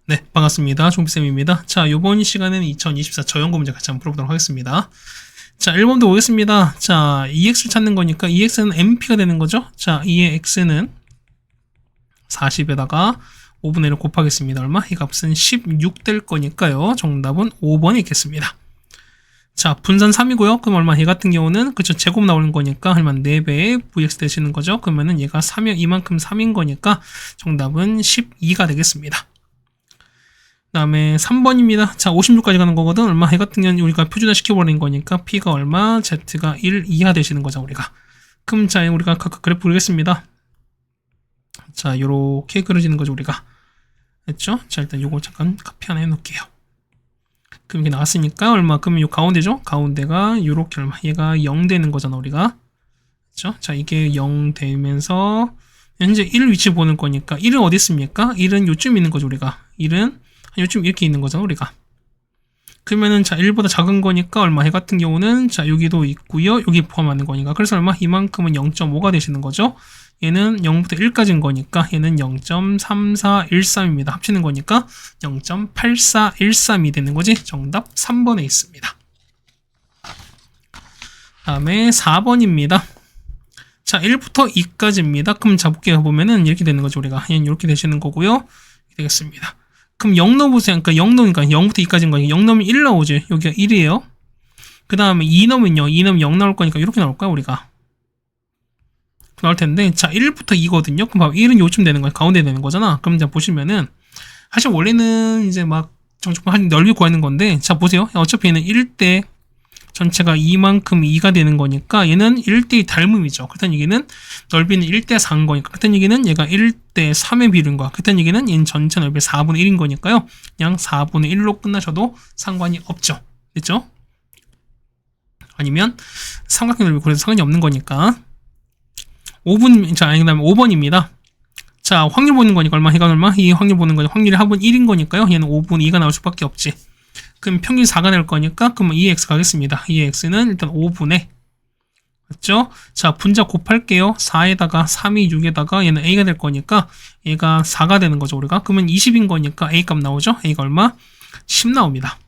네, 반갑습니다. 종비쌤입니다. 자, 요번 시간에는 2024 저연고 문제 같이 한번 풀어보도록 하겠습니다. 자, 1번도 오겠습니다. 자, EX를 찾는 거니까 EX는 MP가 되는 거죠. 자, 2의 X는 40에다가 5분의 1을 곱하겠습니다. 얼마? 이 값은 16 될 거니까요. 정답은 5번이 있겠습니다. 자, 분산 3이고요. 그럼 얼마? 얘 같은 경우는 그쵸, 제곱 나오는 거니까 얼마? 4배의 VX 되시는 거죠. 그러면은 얘가 3이 이만큼 3인 거니까 정답은 12가 되겠습니다. 그 다음에 3번입니다. 자, 56까지 가는 거거든. 얼마? 해 같은 경우는 우리가 표준화 시켜버린 거니까 P가 얼마? Z가 1 이하 되시는 거죠, 우리가. 그럼 자, 우리가 각각 그래프 그리겠습니다. 자, 요렇게 그려지는 거죠, 우리가. 됐죠? 자, 일단 요거 잠깐 카피 하나 해놓을게요. 그럼 이게 나왔으니까 얼마? 그러면 요 가운데죠? 가운데가 요렇게 얼마? 얘가 0 되는 거잖아, 우리가. 그쵸? 자, 이게 0 되면서 현재 1 위치 보는 거니까 1은 어디 있습니까? 1은 요쯤 있는 거죠, 우리가. 1은 요즘 이렇게 있는 거잖아, 우리가. 그러면은, 자, 1보다 작은 거니까, 얼마? 해 같은 경우는, 자, 여기도 있고요 여기 포함하는 거니까. 그래서 얼마? 이만큼은 0.5가 되시는 거죠. 얘는 0부터 1까지인 거니까, 얘는 0.3413입니다. 합치는 거니까, 0.8413이 되는 거지. 정답 3번에 있습니다. 다음에 4번입니다. 자, 1부터 2까지입니다. 그럼 자, 볼게요. 보면은, 이렇게 되는 거죠, 우리가. 얘는 이렇게 되시는 거고요. 이렇게 되겠습니다. 그럼 0 넣어보세요. 그러니까 0 넣으니까 0부터 2까지인 거니까 0 넣으면 1 나오지. 여기가 1이에요. 그 다음에 2 넣으면요. 2 넣으면 0 나올 거니까 이렇게 나올 거야, 우리가. 나올 텐데, 자, 1부터 2거든요. 그럼 봐봐. 1은 요쯤 되는 거야. 가운데 되는 거잖아. 그럼 이제 보시면은, 사실 원래는 이제 막, 한 넓이 구하는 건데, 자, 보세요. 어차피 얘는 1대 전체가 이만큼 2가 되는 거니까 얘는 1대2 닮음이죠. 그렇다는 얘기는 넓이는 1대 4인 거니까 그렇다는 얘기는 얘가 1대 3의 비율인 거야. 그렇다는 얘기는 얘는 전체 넓이 4분의 1인 거니까요. 그냥 4분의 1로 끝나셔도 상관이 없죠. 됐죠? 아니면 삼각형 넓이 그래서 상관이 없는 거니까 5분, 자, 그 다음에 5번입니다. 자, 확률 보는 거니까 얼마? 해가 얼마? 이 확률 보는 거니까 확률이 합은 1인 거니까요. 얘는 5분의 2가 나올 수밖에 없지. 그럼 평균 4가 될 거니까 그러면 2x 가겠습니다. 2x는 일단 5분의 맞죠? 자, 분자 곱할게요. 4에다가 3이 6에다가 얘는 a가 될 거니까 얘가 4가 되는 거죠, 우리가. 그러면 20인 거니까 a 값 나오죠? a가 얼마? 10 나옵니다.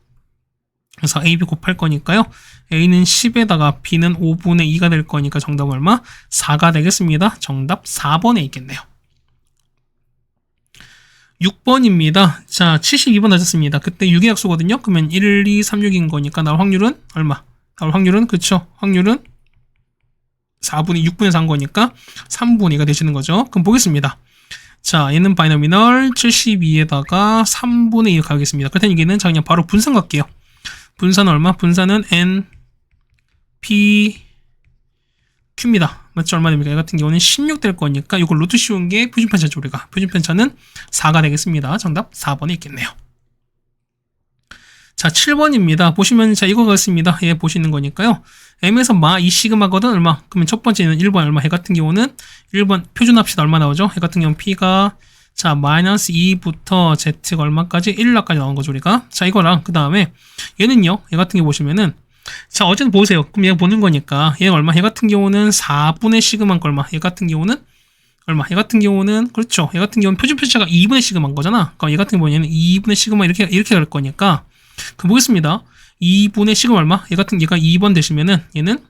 그래서 a, b 곱할 거니까요. a는 10에다가 b는 5분의 2가 될 거니까 정답은 얼마? 4가 되겠습니다. 정답 4번에 있겠네요. 6번입니다. 자, 72번 하셨습니다. 그때 6의 약수거든요. 그러면 1, 2, 3, 6인 거니까 나올 확률은 얼마? 나올 확률은 그쵸? 확률은 4분의 6분의 4인 거니까 3분의 2가 되시는 거죠. 그럼 보겠습니다. 자, 얘는 바이너미널 72에다가 3분의 2 가겠습니다. 그렇다는 얘기는 자, 그냥 바로 분산 갈게요. 분산은 얼마? 분산은 n, p, q입니다. 맞죠? 얼마 됩니까? 이 같은 경우는 16 될 거니까 이걸 루트 씌운 게 표준편차죠, 우리가. 표준편차는 4가 되겠습니다. 정답 4번에 있겠네요. 자, 7번입니다. 보시면 자, 이거 같습니다. 얘 보시는 거니까요. m에서 마 2시그마거든 얼마? 그러면 첫 번째는 1번 얼마? 해 같은 경우는 1번 표준합시다. 얼마 나오죠? 해 같은 경우는 p가 자, 마이너스 2부터 z가 얼마까지? 1라까지 나온 거죠, 우리가. 자, 이거랑 그 다음에 얘는요. 얘 같은 경우 보시면은 자, 어쨌든 보세요. 그럼 얘가 보는 거니까 얘가 얼마? 얘 같은 경우는 4분의 시그마인 거 얼마? 얘 같은 경우는 얼마? 얘 같은 경우는 그렇죠. 얘 같은 경우는 표준 표시가 2분의 시그마인 거잖아. 그러니까 얘 같은 경우는 얘는 2분의 시그마 이렇게 갈 거니까 그럼 보겠습니다. 2분의 시그마 얼마? 얘 같은 얘가 2번 되시면은 얘는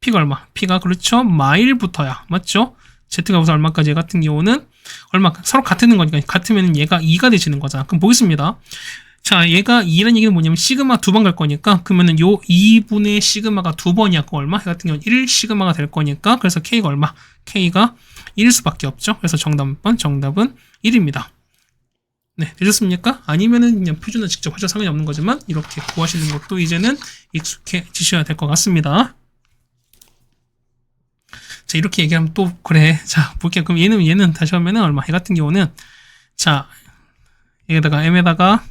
p가 얼마? p가 그렇죠. 마일부터야. 맞죠? z가 우선 얼마까지? 얘 같은 경우는 얼마? 서로 같은 거니까 같으면 얘가 2가 되시는 거잖아. 그럼 보겠습니다. 자, 얘가 2라는 얘기는 뭐냐면 시그마 2번 갈 거니까 그러면은 요 2분의 시그마가 2번이야. 그 얼마? 얘 같은 경우는 1 시그마가 될 거니까 그래서 k가 얼마? k가 1일 수밖에 없죠. 그래서 정답은 1입니다. 네, 되셨습니까? 아니면은 그냥 표준화 직접 하셔도 상관이 없는 거지만 이렇게 구하시는 것도 이제는 익숙해지셔야 될 것 같습니다. 자, 이렇게 얘기하면 또 그래. 자, 볼게요. 그럼 얘는 다시 하면은 얼마? 얘 같은 경우는 자, 여기다가 m에다가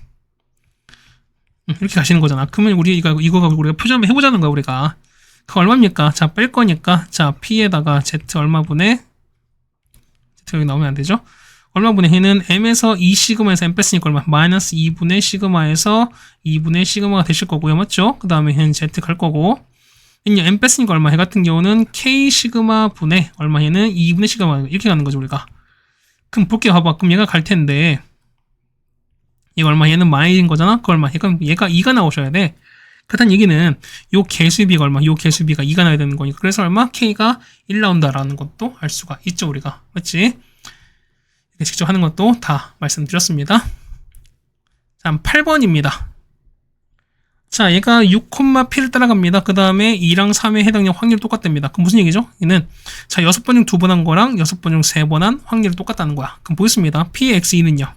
이렇게 가시는 거잖아. 그러면 이거 우리가 표준 한번 해보자는 거야, 우리가. 그 얼마입니까? 자, 뺄 거니까 자, p에다가 z 얼마분의 z 여기 나오면 안 되죠? 얼마분의 얘는 m에서 2시그마에서 m 뺐으니까 얼마? 마이너스 2분의 시그마에서 2분의 시그마가 되실 거고요. 맞죠? 그 다음에 얘는 z 갈 거고 얘는 m 뺐으니까 얼마? 얘 같은 경우는 k 시그마 분의 얼마? 얘는 2분의 시그마 이렇게 가는 거죠, 우리가. 그럼 볼게요. 봐봐. 그럼 얘가 갈 텐데 얘가 얼마? 얘는 마일인 거잖아? 그 얼마? 얘가 2가 나오셔야 돼. 그렇다는 얘기는 요 개수비가 얼마? 요 개수비가 2가 나야 되는 거니까. 그래서 얼마? K가 1 나온다라는 것도 알 수가 있죠, 우리가. 맞지? 이렇게 직접 하는 것도 다 말씀드렸습니다. 자, 8번입니다. 자, 얘가 6,P를 따라갑니다. 그 다음에 2랑 3의 해당력 확률이 똑같답니다. 그럼 무슨 얘기죠? 얘는 자 6번 중 2번 한 거랑 6번 중 3번 한 확률이 똑같다는 거야. 그럼 보겠습니다. Px2는요.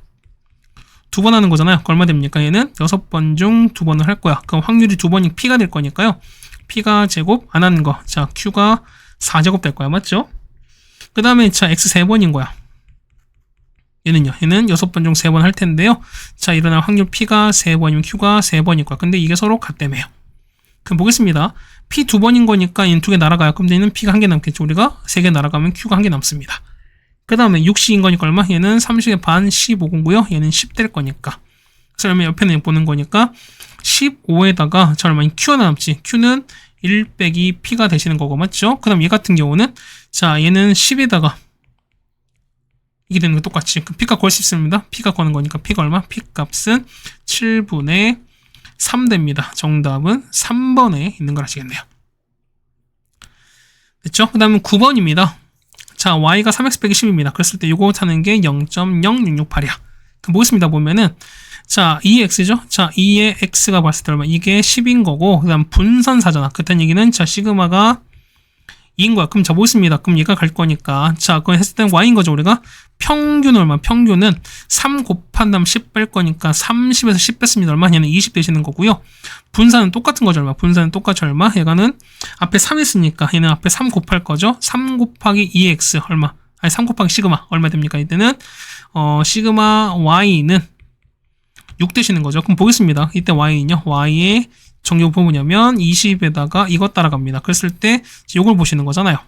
2번 하는 거잖아요. 얼마 됩니까? 얘는 6번 중 2번을 할 거야. 그럼 확률이 2번이 P가 될 거니까요. P가 제곱 안 하는 거. 자, Q가 4제곱 될 거야. 맞죠? 그 다음에 자, X 3번인 거야. 얘는요. 얘는 6번 중 3번 할 텐데요. 자, 일어날 확률 P가 3번이면 Q가 3번일 거야. 근데 이게 서로 같다며요. 그럼 보겠습니다. P 2번인 거니까 얘는 2개 날아가요. 그럼 얘는 P가 1개 남겠죠. 우리가 3개 날아가면 Q가 1개 남습니다. 그 다음에 6C인 거니까 얼마? 얘는 30의 반 15고요. 얘는 10 될 거니까. 그래서 얼마 옆에는 보는 거니까 15에다가 자 얼마? Q가 남지. Q는 1 빼기 P가 되시는 거고 맞죠? 그 다음 얘 같은 경우는 자 얘는 10에다가 이게 되는 거 똑같이 그 P값 구할 수 있습니다. P값 구하는 거니까 P가 얼마? P값은 7분의 3 됩니다. 정답은 3번에 있는 걸 아시겠네요. 됐죠? 그 다음은 9번입니다. 자, y가 3x 빼기 10입니다. 그랬을 때 요거 하는 게 0.0668이야. 그럼 보겠습니다. 보면은 자, 2x죠? 자, 2의 x가 봤을 때 얼마? 이게 10인 거고 그 다음 분선사잖아. 그딴 얘기는 자, 시그마가 2인 거야. 그럼 자, 보겠습니다. 그럼 얘가 갈 거니까 자, 그거 했을 때는 y인 거죠. 우리가 평균은 얼마? 평균은 3 곱한 다음 10 뺄 거니까 30에서 10 뺐습니다. 얼마? 얘는 20 되시는 거고요. 분산은 똑같은 거죠. 얼마? 분산은 똑같이 얼마? 얘가는 앞에 3 있으니까 얘는 앞에 3 곱할 거죠. 3 곱하기 2x 얼마? 아니 3 곱하기 시그마 얼마 됩니까? 이때는 시그마 y는 6 되시는 거죠. 그럼 보겠습니다. 이때 y는요. y의 정규부호 뭐냐면 20에다가 이것 따라갑니다. 그랬을 때 이걸 보시는 거잖아요.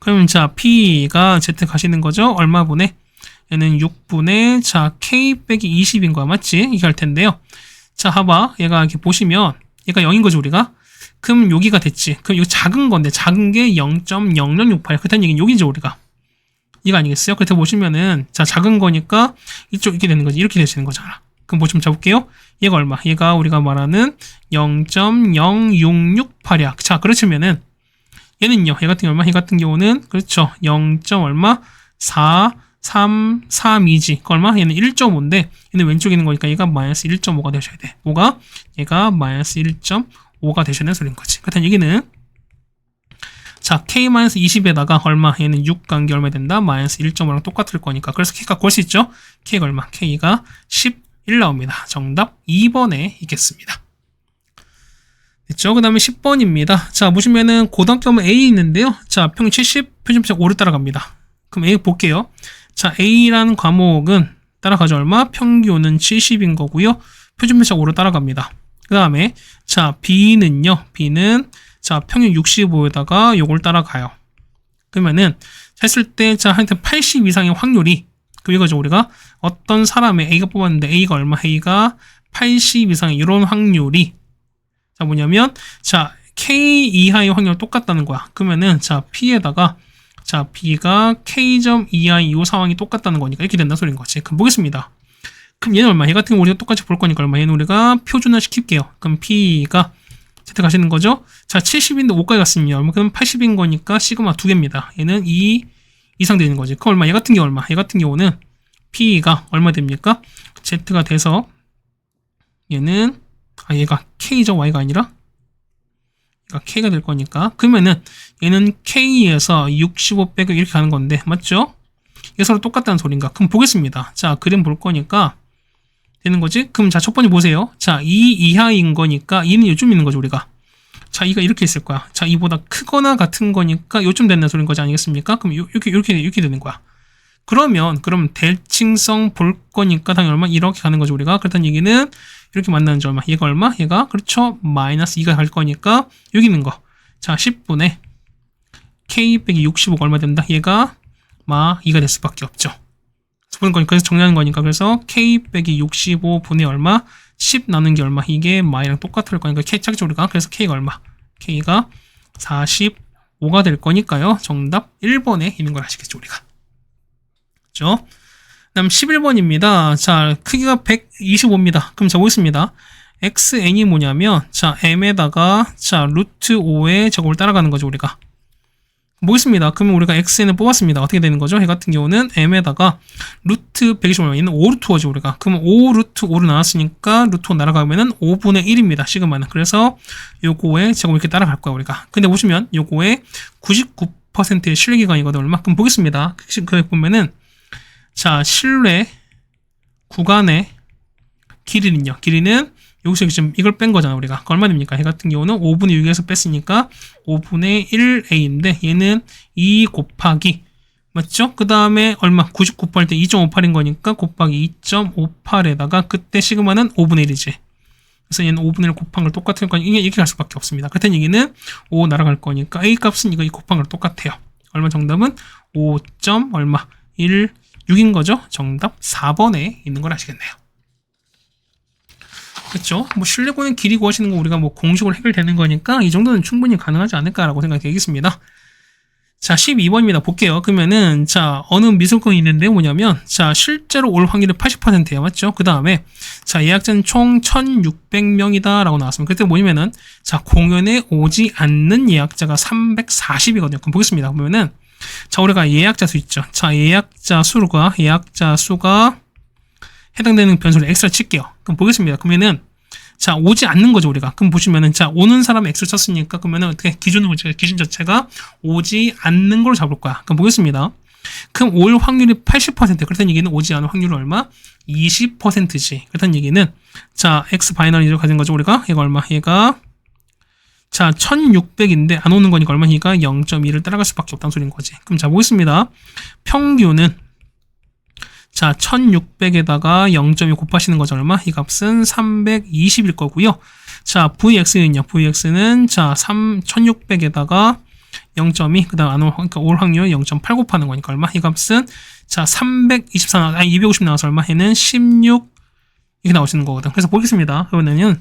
그러면 자 P가 Z 가시는 거죠. 얼마 분의? 얘는 6분의 자 K 빼기 20인 거야. 맞지? 이게 할 텐데요. 자 봐봐. 얘가 이렇게 보시면 얘가 0인 거죠 우리가. 그럼 여기가 됐지. 그럼 이거 작은 건데 작은 게 0.0068. 그렇다는 얘기는 여기죠 우리가. 이거 아니겠어요? 그래서 보시면은 자 작은 거니까 이쪽 이렇게 되는 거지. 이렇게 되시는 거잖아. 그럼 뭐 좀 잡을게요. 얘가 얼마? 얘가 우리가 말하는 0.0668이야. 자 그렇지면은 얘는요. 얘 같은 경우 얼마? 얘 같은 경우는 그렇죠. 0. 얼마? 4.332지. 그 얼마? 얘는 1.5인데 얘는 왼쪽에 있는 거니까 얘가 마이너스 1.5가 되셔야 돼. 뭐가? 얘가 마이너스 1.5가 되시는 소리인 거지. 그렇다는 얘기는 자 K-20에다가 얼마? 얘는 6 간 게 얼마 된다? 마이너스 1.5랑 똑같을 거니까. 그래서 K가 구할 수 있죠? K가 얼마? K가 11 나옵니다. 정답 2번에 있겠습니다. 됐죠? 그 다음에 10번입니다. 자, 보시면은 고등학교 A 있는데요. 자, 평균 70, 표준偏 5를 따라갑니다. 그럼 A 볼게요. 자, A라는 과목은 따라가죠. 얼마? 평균은 70인 거고요. 표준偏 5를 따라갑니다. 그 다음에 자, B는요. B는 자, 평균 65에다가 요걸 따라가요. 그러면은 했을 때 자, 하여튼 80 이상의 확률이 그 이거죠. 우리가 어떤 사람의 A가 뽑았는데 A가 얼마? A가 80 이상의 이런 확률이 자 뭐냐면 자 K 이하의 확률 똑같다는 거야. 그러면은 자 P에다가 자 B가 K.2 이하의 이 상황이 똑같다는 거니까 이렇게 된다는 소리인 거지. 그럼 보겠습니다. 그럼 얘는 얼마? 얘 같은 경우 우리가 똑같이 볼 거니까 얼마? 얘는 우리가 표준화 시킬게요. 그럼 P가 Z 가시는 거죠? 자 70인데 5까지 갔습니다. 얼마? 그럼 80인 거니까 시그마 2개입니다. 얘는 2 이상 되는 거지. 그 얼마? 얘 같은 경우 얼마? 얘 같은 경우는 P가 얼마 됩니까? Z가 돼서 얘는 얘가 K죠. Y가 아니라 얘가 K가 될 거니까 그러면은 얘는 K에서 65 빼고 이렇게 가는 건데 맞죠? 이게 서로 똑같다는 소린가? 그럼 보겠습니다. 자 그림 볼 거니까 되는 거지? 그럼 자 첫 번째 보세요. 자 2 이하인 거니까 2는 요쯤 있는 거죠 우리가. 자 2가 이렇게 있을 거야. 자 2보다 크거나 같은 거니까 요쯤 된다는 소린 거지 아니겠습니까? 그럼 이렇게 되는 거야. 그럼 대칭성 볼 거니까 당연히 얼마? 이렇게 가는 거죠 우리가. 그렇다는 얘기는 이렇게 만나는 지 얼마? 얘가 얼마? 얘가 그렇죠 마이너스 2가 갈 거니까 여기 있는 거. 자 10분의 K 빼기 65가 얼마 된다? 얘가 2가 될 수밖에 없죠. 보는 거니까 그래서 정리하는 거니까 그래서 K 빼기 65분의 얼마? 10 나눈 게 얼마? 이게 마이랑 똑같을 거니까 K 찾겠죠 우리가. 그래서 K가 얼마? K가 45가 될 거니까요. 정답 1번에 있는 걸 아시겠죠 우리가. 그렇죠? 다음 11번입니다. 자, 크기가 125입니다. 그럼 적어보겠습니다. xn이 뭐냐면, 자, m에다가, 자, 루트 5의 제곱을 따라가는 거죠, 우리가. 뭐겠습니다. 그러면 우리가 xn을 뽑았습니다. 어떻게 되는 거죠? 해 같은 경우는 m에다가 루트 125면 얘는 5 루트 5죠, 우리가. 그러면 5 루트 5로 나왔으니까 루트 5 날아가면은 5분의 1입니다. 시그마는. 그래서 요거의 제곱 이렇게 따라갈 거야, 우리가. 근데 보시면 요거의 99%의 실내 기간이거든. 얼마큼 보겠습니다. 그 보면은 자, 실내 구간의 길이는요. 길이는 여기서 지금 이걸 뺀 거잖아, 우리가. 얼마 됩니까? 해 같은 경우는 5분의 6에서 뺐으니까 5분의 1a인데 얘는 2 곱하기 맞죠? 그 다음에 얼마? 99%할 때 2.58인 거니까 곱하기 2.58에다가 그때 시그마는 5분의 1이지. 그래서 얘는 5분의 1 곱한 걸 똑같은 거니까 이게 이렇게 갈 수밖에 없습니다. 그렇다는 얘기는 5 날아갈 거니까 a 값은 이거 곱한 걸 똑같아요. 얼마 정답은 5. 얼마? 6인 거죠? 정답 4번에 있는 걸 아시겠네요. 그렇죠? 뭐 실내고는 길이 구하시는 거 우리가 뭐 공식으로 해결되는 거니까 이 정도는 충분히 가능하지 않을까라고 생각이 되겠습니다. 자, 12번입니다. 볼게요. 그러면은 자, 어느 미술관이 있는데 뭐냐면 자, 실제로 올 확률이 80%예요. 맞죠? 그 다음에 자, 예약자는 총 1600명이다 라고 나왔습니다. 그때 뭐냐면은 자, 공연에 오지 않는 예약자가 340이거든요. 그럼 보겠습니다. 보면은 자, 우리가 예약자 수 있죠. 자, 예약자 수가 해당되는 변수를 x를 칠게요. 그럼 보겠습니다. 그러면은 자, 오지 않는 거죠, 우리가. 그럼 보시면은 자, 오는 사람 x 쳤으니까 그러면은 어떻게 기준 자체가 오지 않는 걸 잡을 거야. 그럼 보겠습니다. 그럼 올 확률이 80%. 그렇다는 얘기는 오지 않을 확률은 얼마? 20%지. 그렇다는 얘기는 자, x 바이너리를 가진 거죠, 우리가. 얘가 얼마? 얘가 자, 1600인데 안 오는 거니까 얼마니까 0.2를 따라갈 수밖에 없다는 소리인 거지. 그럼 자, 보겠습니다. 평균은 자, 1600에다가 0.2 곱하시는 거죠, 얼마? 이 값은 320일 거고요. 자, vx는요. vx는 자, 1600에다가 0.2, 그 다음 그러니까 올 확률 0.8 곱하는 거니까 얼마? 이 값은 자, 250 나와서 얼마? 얘는 16 이렇게 나오시는 거거든. 그래서 보겠습니다. 그러면은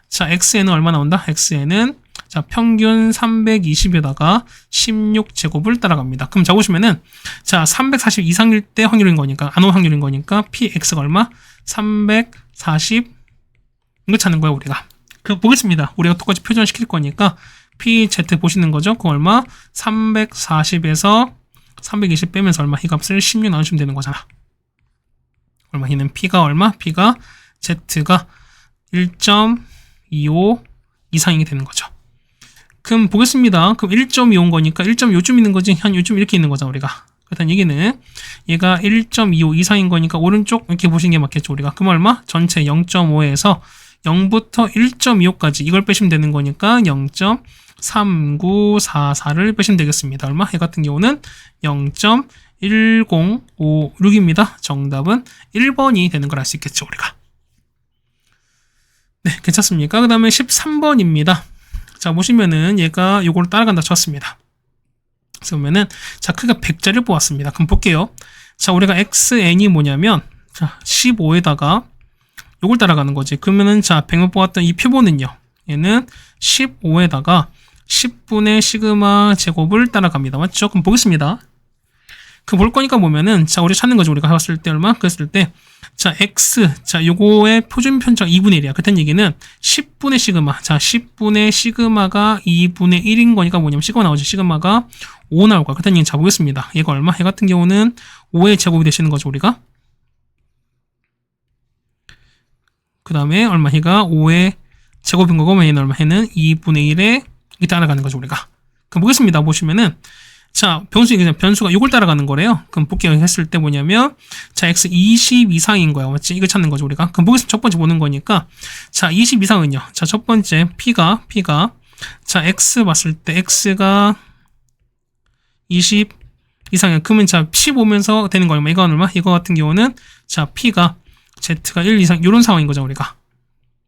자, xn은 얼마 나온다? xn은 자, 평균 320에다가 16제곱을 따라갑니다. 그럼 적으시면은 자, 340 이상일 때 확률인 거니까 안 올 확률인 거니까 px가 얼마? 340 이거 찾는 거야, 우리가. 그 보겠습니다. 우리가 똑같이 표준시킬 거니까 pz 보시는 거죠. 그 얼마? 340에서 320 빼면서 얼마? 이 값을 16 나누시면 되는 거잖아. 얼마? 얘는 p가 얼마? p가 z가 1.25 이상이 되는 거죠. 그럼 보겠습니다. 그럼 1.25온 거니까 1.25쯤 있는 거지. 한 요쯤 이렇게 있는 거잖아, 우리가. 그렇다는 얘기는 얘가 1.25 이상인 거니까 오른쪽 이렇게 보시는 게 맞겠죠, 우리가. 그럼 얼마? 전체 0.5에서 0부터 1.25까지 이걸 빼시면 되는 거니까 0.3944를 빼시면 되겠습니다. 얼마? 얘 같은 경우는 0.1056입니다. 정답은 1번이 되는 걸 알 수 있겠죠, 우리가. 네, 괜찮습니까? 그 다음에 13번입니다. 자, 보시면은 얘가 요거를 따라간다 쳤습니다. 그래서 보면은 자, 크기가 100짜리를 뽑았습니다. 그럼 볼게요. 자, 우리가 xn이 뭐냐면 자, 15에다가 요걸 따라가는 거지. 그러면은 자, 100만 뽑았던 이 표본은요. 얘는 15에다가 10분의 시그마 제곱을 따라갑니다. 맞죠? 그럼 보겠습니다. 그 볼 거니까 보면은 자, 우리 찾는 거죠. 우리가 해봤을 때 얼마? 그랬을 때 자, x 자, 요거의 표준 편차가 2분의 1이야. 그렇다는 얘기는 10분의 시그마. 자, 10분의 시그마가 2분의 1인 거니까 뭐냐면 시그마 나오죠. 시그마가 5 나올 거야. 그렇다는 얘기는 자, 보겠습니다. 얘가 얼마? 얘 같은 경우는 5의 제곱이 되시는 거죠, 우리가. 그 다음에 얼마? 얘가 5의 제곱인 거고 얘는 얼마? 얘는 2분의 1에 이렇게 따라가는 거죠, 우리가. 그럼 보겠습니다. 보시면은 자, 변수가 이걸 따라가는 거래요. 그럼 볼게요. 했을 때 뭐냐면, 자, x 20 이상인 거야. 맞지? 이거 찾는 거죠, 우리가. 그럼 보겠습니다. 첫 번째 보는 거니까. 자, 20 이상은요. 자, 첫 번째, p가, 자, x 봤을 때, x가 20 이상이야. 그러면 자, 10 오면서 되는 거 얼마? 이거 얼마? 이거 같은 경우는, 자, p가, z가 1 이상, 요런 상황인 거죠, 우리가.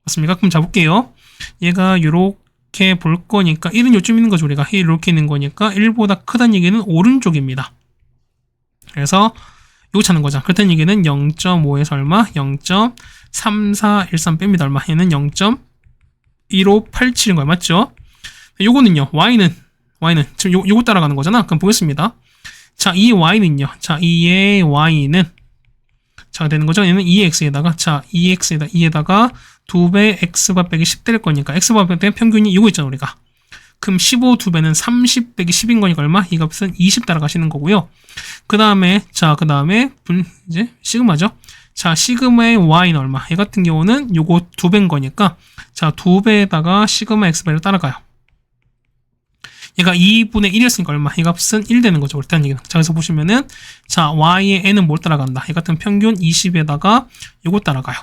맞습니까? 그럼 자, 볼게요. 얘가 이렇게 볼 거니까 1은 요쯤 있는 거죠, 우리가. 1 이렇게 있는 거니까 1보다 크다는 얘기는 오른쪽입니다. 그래서 이거 찾는 거죠. 그렇다는 얘기는 0.5에서 얼마? 0.3413 뺍니다. 얼마? 얘는 0.1587인 거야. 맞죠? 요거는요. y는 지금 요거 따라가는 거잖아. 그럼 보겠습니다. 자, 이 y는요. 자, 이의 y는 자, 되는 거죠. 얘는 2x에다가, 자, 2x에다가 2배 x바 빼기 10 될 거니까, x바 빼기 평균이 이거 있잖아, 우리가. 그럼 15 2배는 30 빼기 10인 거니까 얼마? 이 값은 20 따라가시는 거고요. 그 다음에, 자, 이제, 시그마죠. 자, 시그마의 y는 얼마? 얘 같은 경우는 요거 2배인 거니까, 자, 2배에다가 시그마 x배를 따라가요. 얘가 2분의 1이었으니까 얼마? 이 값은 1 되는 거죠. 일단 얘기는. 자, 그래서 보시면은, 자, y의 n은 뭘 따라간다? 얘 같은 평균 20에다가 요거 따라가요.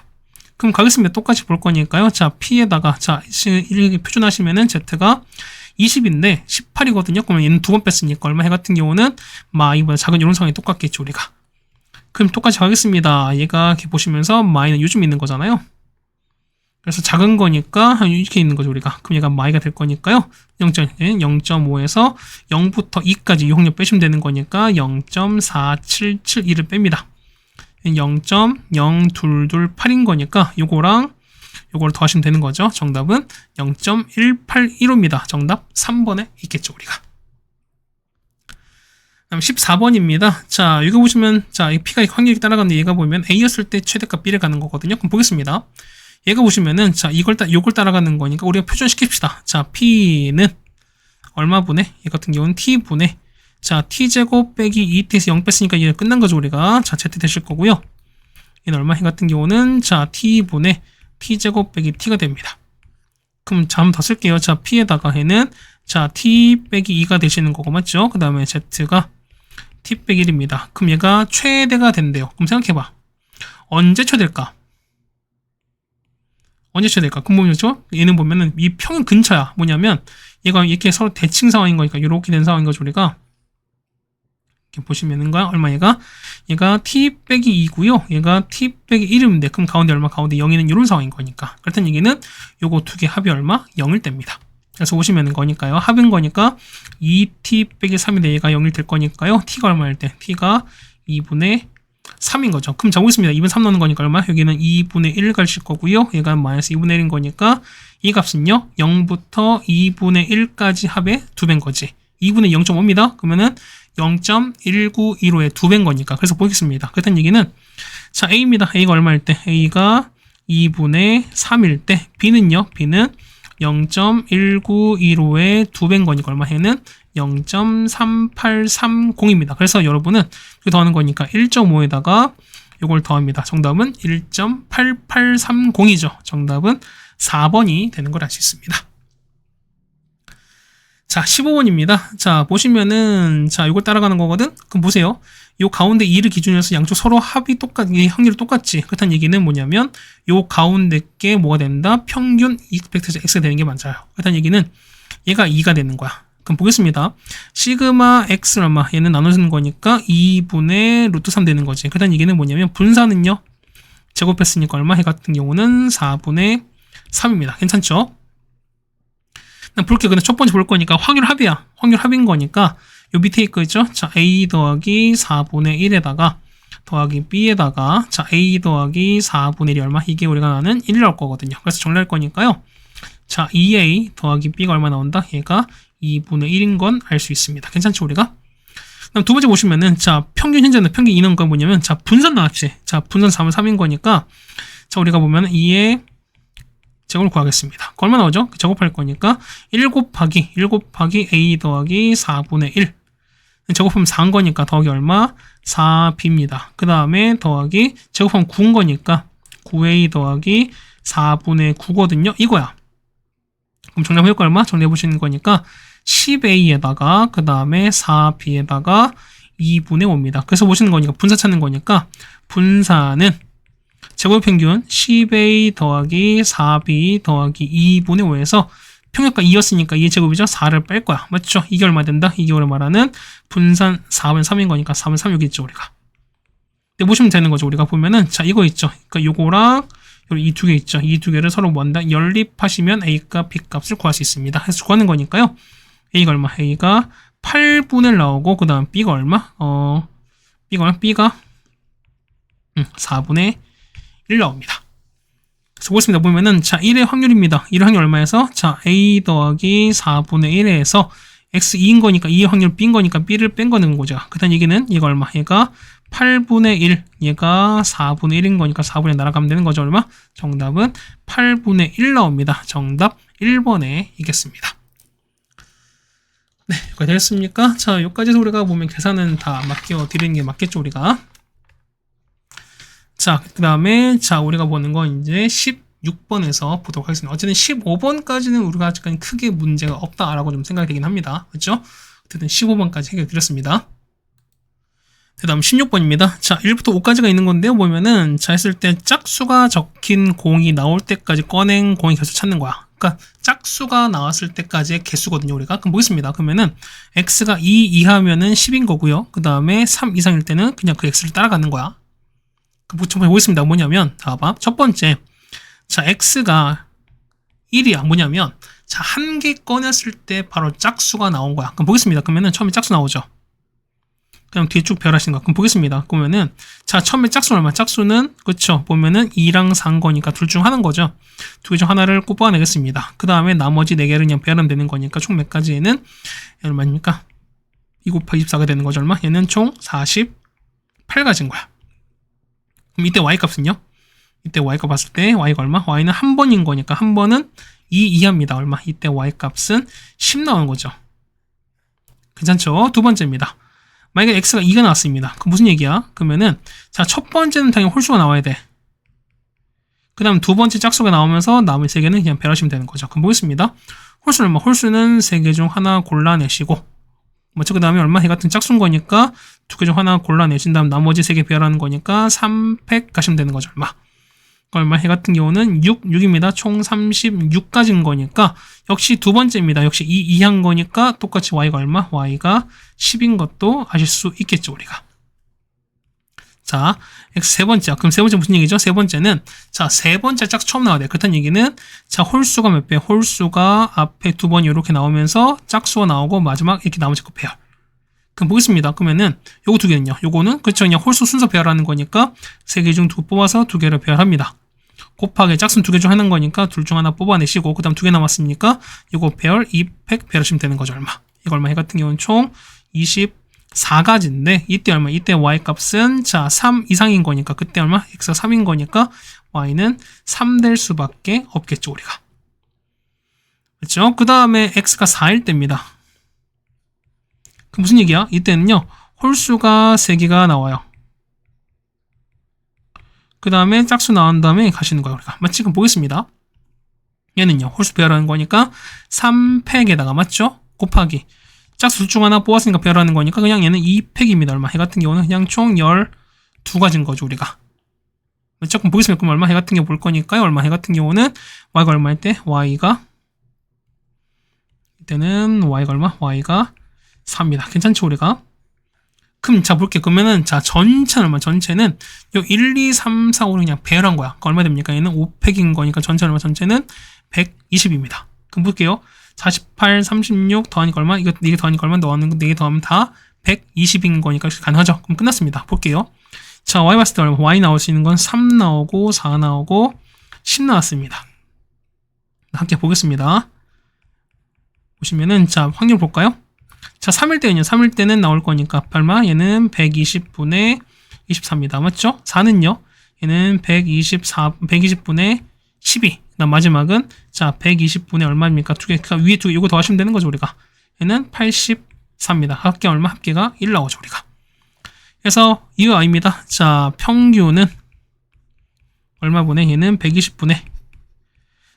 그럼 가겠습니다. 똑같이 볼 거니까요. 자, p에다가, 자, 이렇게 표준하시면은 z가 20인데 18이거든요. 그러면 얘는 2번 뺐으니까 얼마? 얘 같은 경우는 이보다 작은 이런 상황이 똑같겠죠, 우리가. 그럼 똑같이 가겠습니다. 얘가 이렇게 보시면서 마이는 요즘 있는 거잖아요. 그래서 작은 거니까 이렇게 있는 거죠, 우리가. 그럼 얘가 마이가 될 거니까요. 0.5에서 0부터 2까지 이 확률 빼시면 되는 거니까 0.4772를 뺍니다. 0.0228인 거니까 요거랑 요거를 더하시면 되는 거죠. 정답은 0.181호입니다. 정답 3번에 있겠죠, 우리가. 다음 14번입니다. 자, 이거 보시면, 자, 이 P가 확률이 따라가는데 얘가 보면 A였을 때 최대값 B를 가는 거거든요. 그럼 보겠습니다. 얘가 보시면은, 자, 요걸 따라가는 거니까 우리가 표준시킵시다. 자, P는 얼마분의, 얘 같은 경우는 T분의, 자, T제곱 빼기 2T에서 0 뺐으니까 얘가 끝난 거죠, 우리가. 자, Z 되실 거고요. 얘는 얼마? 얘 같은 경우는, 자, T분의 T제곱 빼기 T가 됩니다. 그럼 자, 한번 더 쓸게요. 자, P에다가 얘는, 자, T 빼기 2가 되시는 거고, 맞죠? 그 다음에 Z가 T 빼기 1입니다. 그럼 얘가 최대가 된대요. 그럼 생각해봐. 언제 최대일까? 언제 최대일까? 그럼 뭐죠? 얘는 보면은 이 평균 근처야. 뭐냐면 얘가 이렇게 서로 대칭 상황인 거니까 이렇게 된 상황인 거죠, 우리가. 이렇게 보시면은 얼마 얘가 T 빼기 2고요. 얘가 T 빼기 1인데 그럼 가운데 얼마? 가운데 0이는 이런 상황인 거니까. 그렇다는 얘기는 요거 두 개 합이 얼마? 0일 때입니다. 그래서 보시면 거니까요. 합인 거니까 2t 빼기 3인데 얘가 0일 될 거니까요. t가 얼마일 때? t가 2분의 3인 거죠. 그럼 자, 보겠습니다. 2분의 3 넣는 거니까 얼마? 여기는 2분의 1 가실 거고요. 얘가 마이너스 2분의 1인 거니까 이 값은요. 0부터 2분의 1까지 합의 2배인 거지. 2분의 0.5입니다. 그러면은 0.1915의 2배인 거니까. 그래서 보겠습니다. 그렇다는 얘기는 자, A입니다. A가 얼마일 때? A가 2분의 3일 때 B는요. B는 0.1915의 2배인 거니까 얼마? 해는 0.3830입니다. 그래서 여러분은 이거 더하는 거니까 1.5에다가 이걸 더합니다. 정답은 1.8830이죠. 정답은 4번이 되는 걸 알 수 있습니다. 자, 15번입니다. 자, 보시면은, 자, 이걸 따라가는 거거든? 그럼 보세요. 요 가운데 2를 기준으로 해서 양쪽 서로 합이 똑같이, 확률이 똑같지. 그렇다는 얘기는 뭐냐면, 요 가운데 게 뭐가 된다? 평균 벡터에서 x가 되는 게 맞아요. 그렇다는 얘기는 얘가 2가 되는 거야. 그럼 보겠습니다. 시그마 x는 얼마? 얘는 나눠주는 거니까 2분의 루트 3 되는 거지. 그렇다는 얘기는 뭐냐면, 분산은요, 제곱했으니까 얼마? 해 같은 경우는 4분의 3입니다. 괜찮죠? 볼게요. 근데 첫 번째 볼 거니까 확률 합이야. 확률 합인 거니까 요 밑에 있죠. 자, a 더하기 4분의 1에다가 더하기 b에다가 자, a 더하기 4분의 1이 얼마? 이게 우리가 나는 1 나올 거거든요. 그래서 정리할 거니까요. 자, 2a 더하기 b가 얼마 나온다? 얘가 2분의 1인 건 알 수 있습니다. 괜찮죠, 우리가? 그다음 두 번째 보시면은 자, 평균 현재는 평균 2는 건 뭐냐면 자, 분산 나왔지. 자, 분산 4분 3인 거니까 자, 우리가 보면은 2의 제곱을 구하겠습니다. 얼마 나오죠? 제곱할 거니까 1 곱하기 a 더하기 4분의 1 제곱하면 4인 거니까 더하기 얼마? 4b입니다. 그 다음에 더하기 제곱하면 9인 거니까 9a 더하기 4분의 9거든요. 이거야. 그럼 정리해 볼까 얼마? 정리해 보시는 거니까 10a에다가 그 다음에 4b에다가 2분의 5입니다. 그래서 보시는 거니까 분사 찾는 거니까 분사는 제곱평균 10a 더하기 4b 더하기 2분의 5에서 평균가 2였으니까 2의 제곱이죠. 4를 뺄 거야. 맞죠? 이게 얼마 된다? 이게 우리 말하는 분산 4분 3인 거니까 4분 3 여기 있죠, 우리가. 근데 보시면 되는 거죠. 우리가 보면은 자, 이거 있죠. 그러니까 요거랑 이 두 개 있죠. 이 두 개를 서로 뭐한다? 연립하시면 a값, b값을 구할 수 있습니다. 해서 구하는 거니까요. a가 얼마? a가 8분의 1 나오고 그 다음 b가 얼마? b가 4분의 1 나옵니다. 그래서 보겠습니다. 보면은 자, 1의 확률입니다. 1의 확률 얼마에서? 자, a 더하기 4분의 1에서 x 2인 거니까 2의 확률 b인 거니까 b를 뺀 거는 거죠. 그다음 얘기는 이거 얼마? 얘가 8분의 1, 얘가 4분의 1인 거니까 4분의 1 날아가면 되는 거죠. 얼마? 정답은 8분의 1 나옵니다. 정답 1번에 이겠습니다. 네, 여기까지 되겠습니까? 자, 여기까지서 우리가 보면 계산은 다 맡겨 드리는 게 맞겠죠, 우리가. 자, 그 다음에, 자, 우리가 보는 건 이제 16번에서 보도록 하겠습니다. 어쨌든 15번까지는 우리가 아직까지 크게 문제가 없다라고 좀 생각이 되긴 합니다. 그렇죠? 어쨌든 15번까지 해결 드렸습니다. 그 다음 16번입니다. 자, 1부터 5까지가 있는 건데요. 보면은, 자, 했을 때 짝수가 적힌 공이 나올 때까지 꺼낸 공의 개수 찾는 거야. 그러니까 짝수가 나왔을 때까지의 개수거든요, 우리가. 그럼 보겠습니다. 그러면은 x가 2 이하면은 10인 거고요. 그 다음에 3 이상일 때는 그냥 그 x를 따라가는 거야. 그럼 보겠습니다. 뭐냐면, 자, 봐봐. 첫 번째, 자, x가 1이야. 뭐냐면, 자, 한 개 꺼냈을 때 바로 짝수가 나온 거야. 그럼 보겠습니다. 그러면은 처음에 짝수 나오죠. 그럼 뒤에 쭉 배열하시는 거. 그럼 보겠습니다. 그러면은, 자, 처음에 짝수는 얼마? 짝수는, 그쵸. 보면은 2랑 4인 거니까 둘 중 하나인 거죠. 두 개 중 하나를 뽑아내겠습니다. 그 다음에 나머지 4개를 그냥 배열하면 되는 거니까 총 몇 가지에는, 얼마입니까? 2 곱하기 24가 되는 거죠. 얼마? 얘는 총 48가지인 거야. 그럼 이때 y 값은요? 이때 y 값 봤을 때 y가 얼마? y는 한 번인 거니까 한 번은 2 이하입니다. 얼마? 이때 y 값은 10 나오는 거죠. 괜찮죠? 두 번째입니다. 만약에 x가 2가 나왔습니다. 그럼 무슨 얘기야? 그러면은, 자, 첫 번째는 당연히 홀수가 나와야 돼. 그 다음 두 번째 짝수가 나오면서 남은 3개는 그냥 배열하시면 되는 거죠. 그럼 보겠습니다. 홀수는 얼마? 홀수는 3개 중 하나 골라내시고, 맞죠? 그 다음에 얼마? 해 같은 짝수인 거니까 2개 중 하나 골라내신 다음 나머지 3개 배열하는 거니까 300 가시면 되는 거죠. 얼마? 해 같은 경우는 6입니다. 총 36가지인 거니까 역시 두 번째입니다. 역시 2 이하인 거니까 똑같이 y가 얼마? y가 10인 것도 아실 수 있겠죠, 우리가. 자, x 세 번째. 그럼 세 번째 무슨 얘기죠? 세 번째는, 자, 세 번째 짝수 처음 나와야 돼. 그렇다는 얘기는, 자, 홀수가 몇 배? 홀수가 앞에 두 번 이렇게 나오면서 짝수가 나오고 마지막 이렇게 나머지 거 배열. 그럼 보겠습니다. 그러면은 요거 두 개는요. 요거는 그렇죠. 그냥 홀수 순서 배열하는 거니까 3개 중 2 뽑아서 2개를 배열합니다. 곱하기 짝수는 2개 중 하나인 거니까 둘 중 하나 뽑아내시고 그 다음 2개 남았으니까 이거 배열 200 배열하시면 되는 거죠. 얼마? 이거 얼마? 해 같은 경우는 총 24가지인데 이때 얼마? 이때 y 값은 자 3 이상인 거니까 그때 얼마? x가 3인 거니까 y는 3 될 수밖에 없겠죠, 우리가. 그렇죠? 그 다음에 x가 4일 때입니다. 그 무슨 얘기야? 이때는요, 홀수가 3개가 나와요. 그 다음에 짝수 나온 다음에 가시는 거예요, 우리가. 지금 보겠습니다. 얘는요, 홀수 배열하는 거니까 3팩에다가, 맞죠? 곱하기. 짝수 둘 중 하나 뽑았으니까 배열하는 거니까 그냥 얘는 2팩입니다. 얼마? 해 같은 경우는 그냥 총 12가지인 거죠, 우리가. 맞죠? 그럼 보겠습니다. 그럼 얼마? 해 같은 경우 볼 거니까요. 얼마? 해 같은 경우는 y가 얼마일 때? 이때는 y가 얼마? y가 4입니다. 괜찮죠, 우리가? 그럼 자 볼게요. 그러면은 자 전체는 얼마? 전체는 요 1, 2, 3, 4, 5를 그냥 배열한 거야. 그러니까 얼마 됩니까? 얘는 5팩인 거니까 전체 얼마? 전체는 120입니다. 그럼 볼게요. 48, 36 더하니까 얼마? 이거 4개 더하니까 얼마? 더하는 거 4개 더하면 다 120인 거니까 가능하죠. 그럼 끝났습니다. 볼게요. 자, y 봤을 때 얼마? y 나올 수 있는 건 3 나오고 4 나오고 10 나왔습니다. 함께 보겠습니다. 보시면은 자 확률 볼까요? 자, 3일 때는요. 3일 때는 나올 거니까 얼마? 얘는 120분의 24입니다. 맞죠? 4는요. 얘는 120분의 12. 그다음 마지막은 자, 120분의 얼마입니까? 두 개, 위에 두 개, 이거 더하시면 되는 거죠, 우리가. 얘는 84입니다. 합계 얼마? 합계가 1 나오죠, 우리가. 그래서 이거 아닙니다. 자, 평균은 얼마 분의 얘는 120분의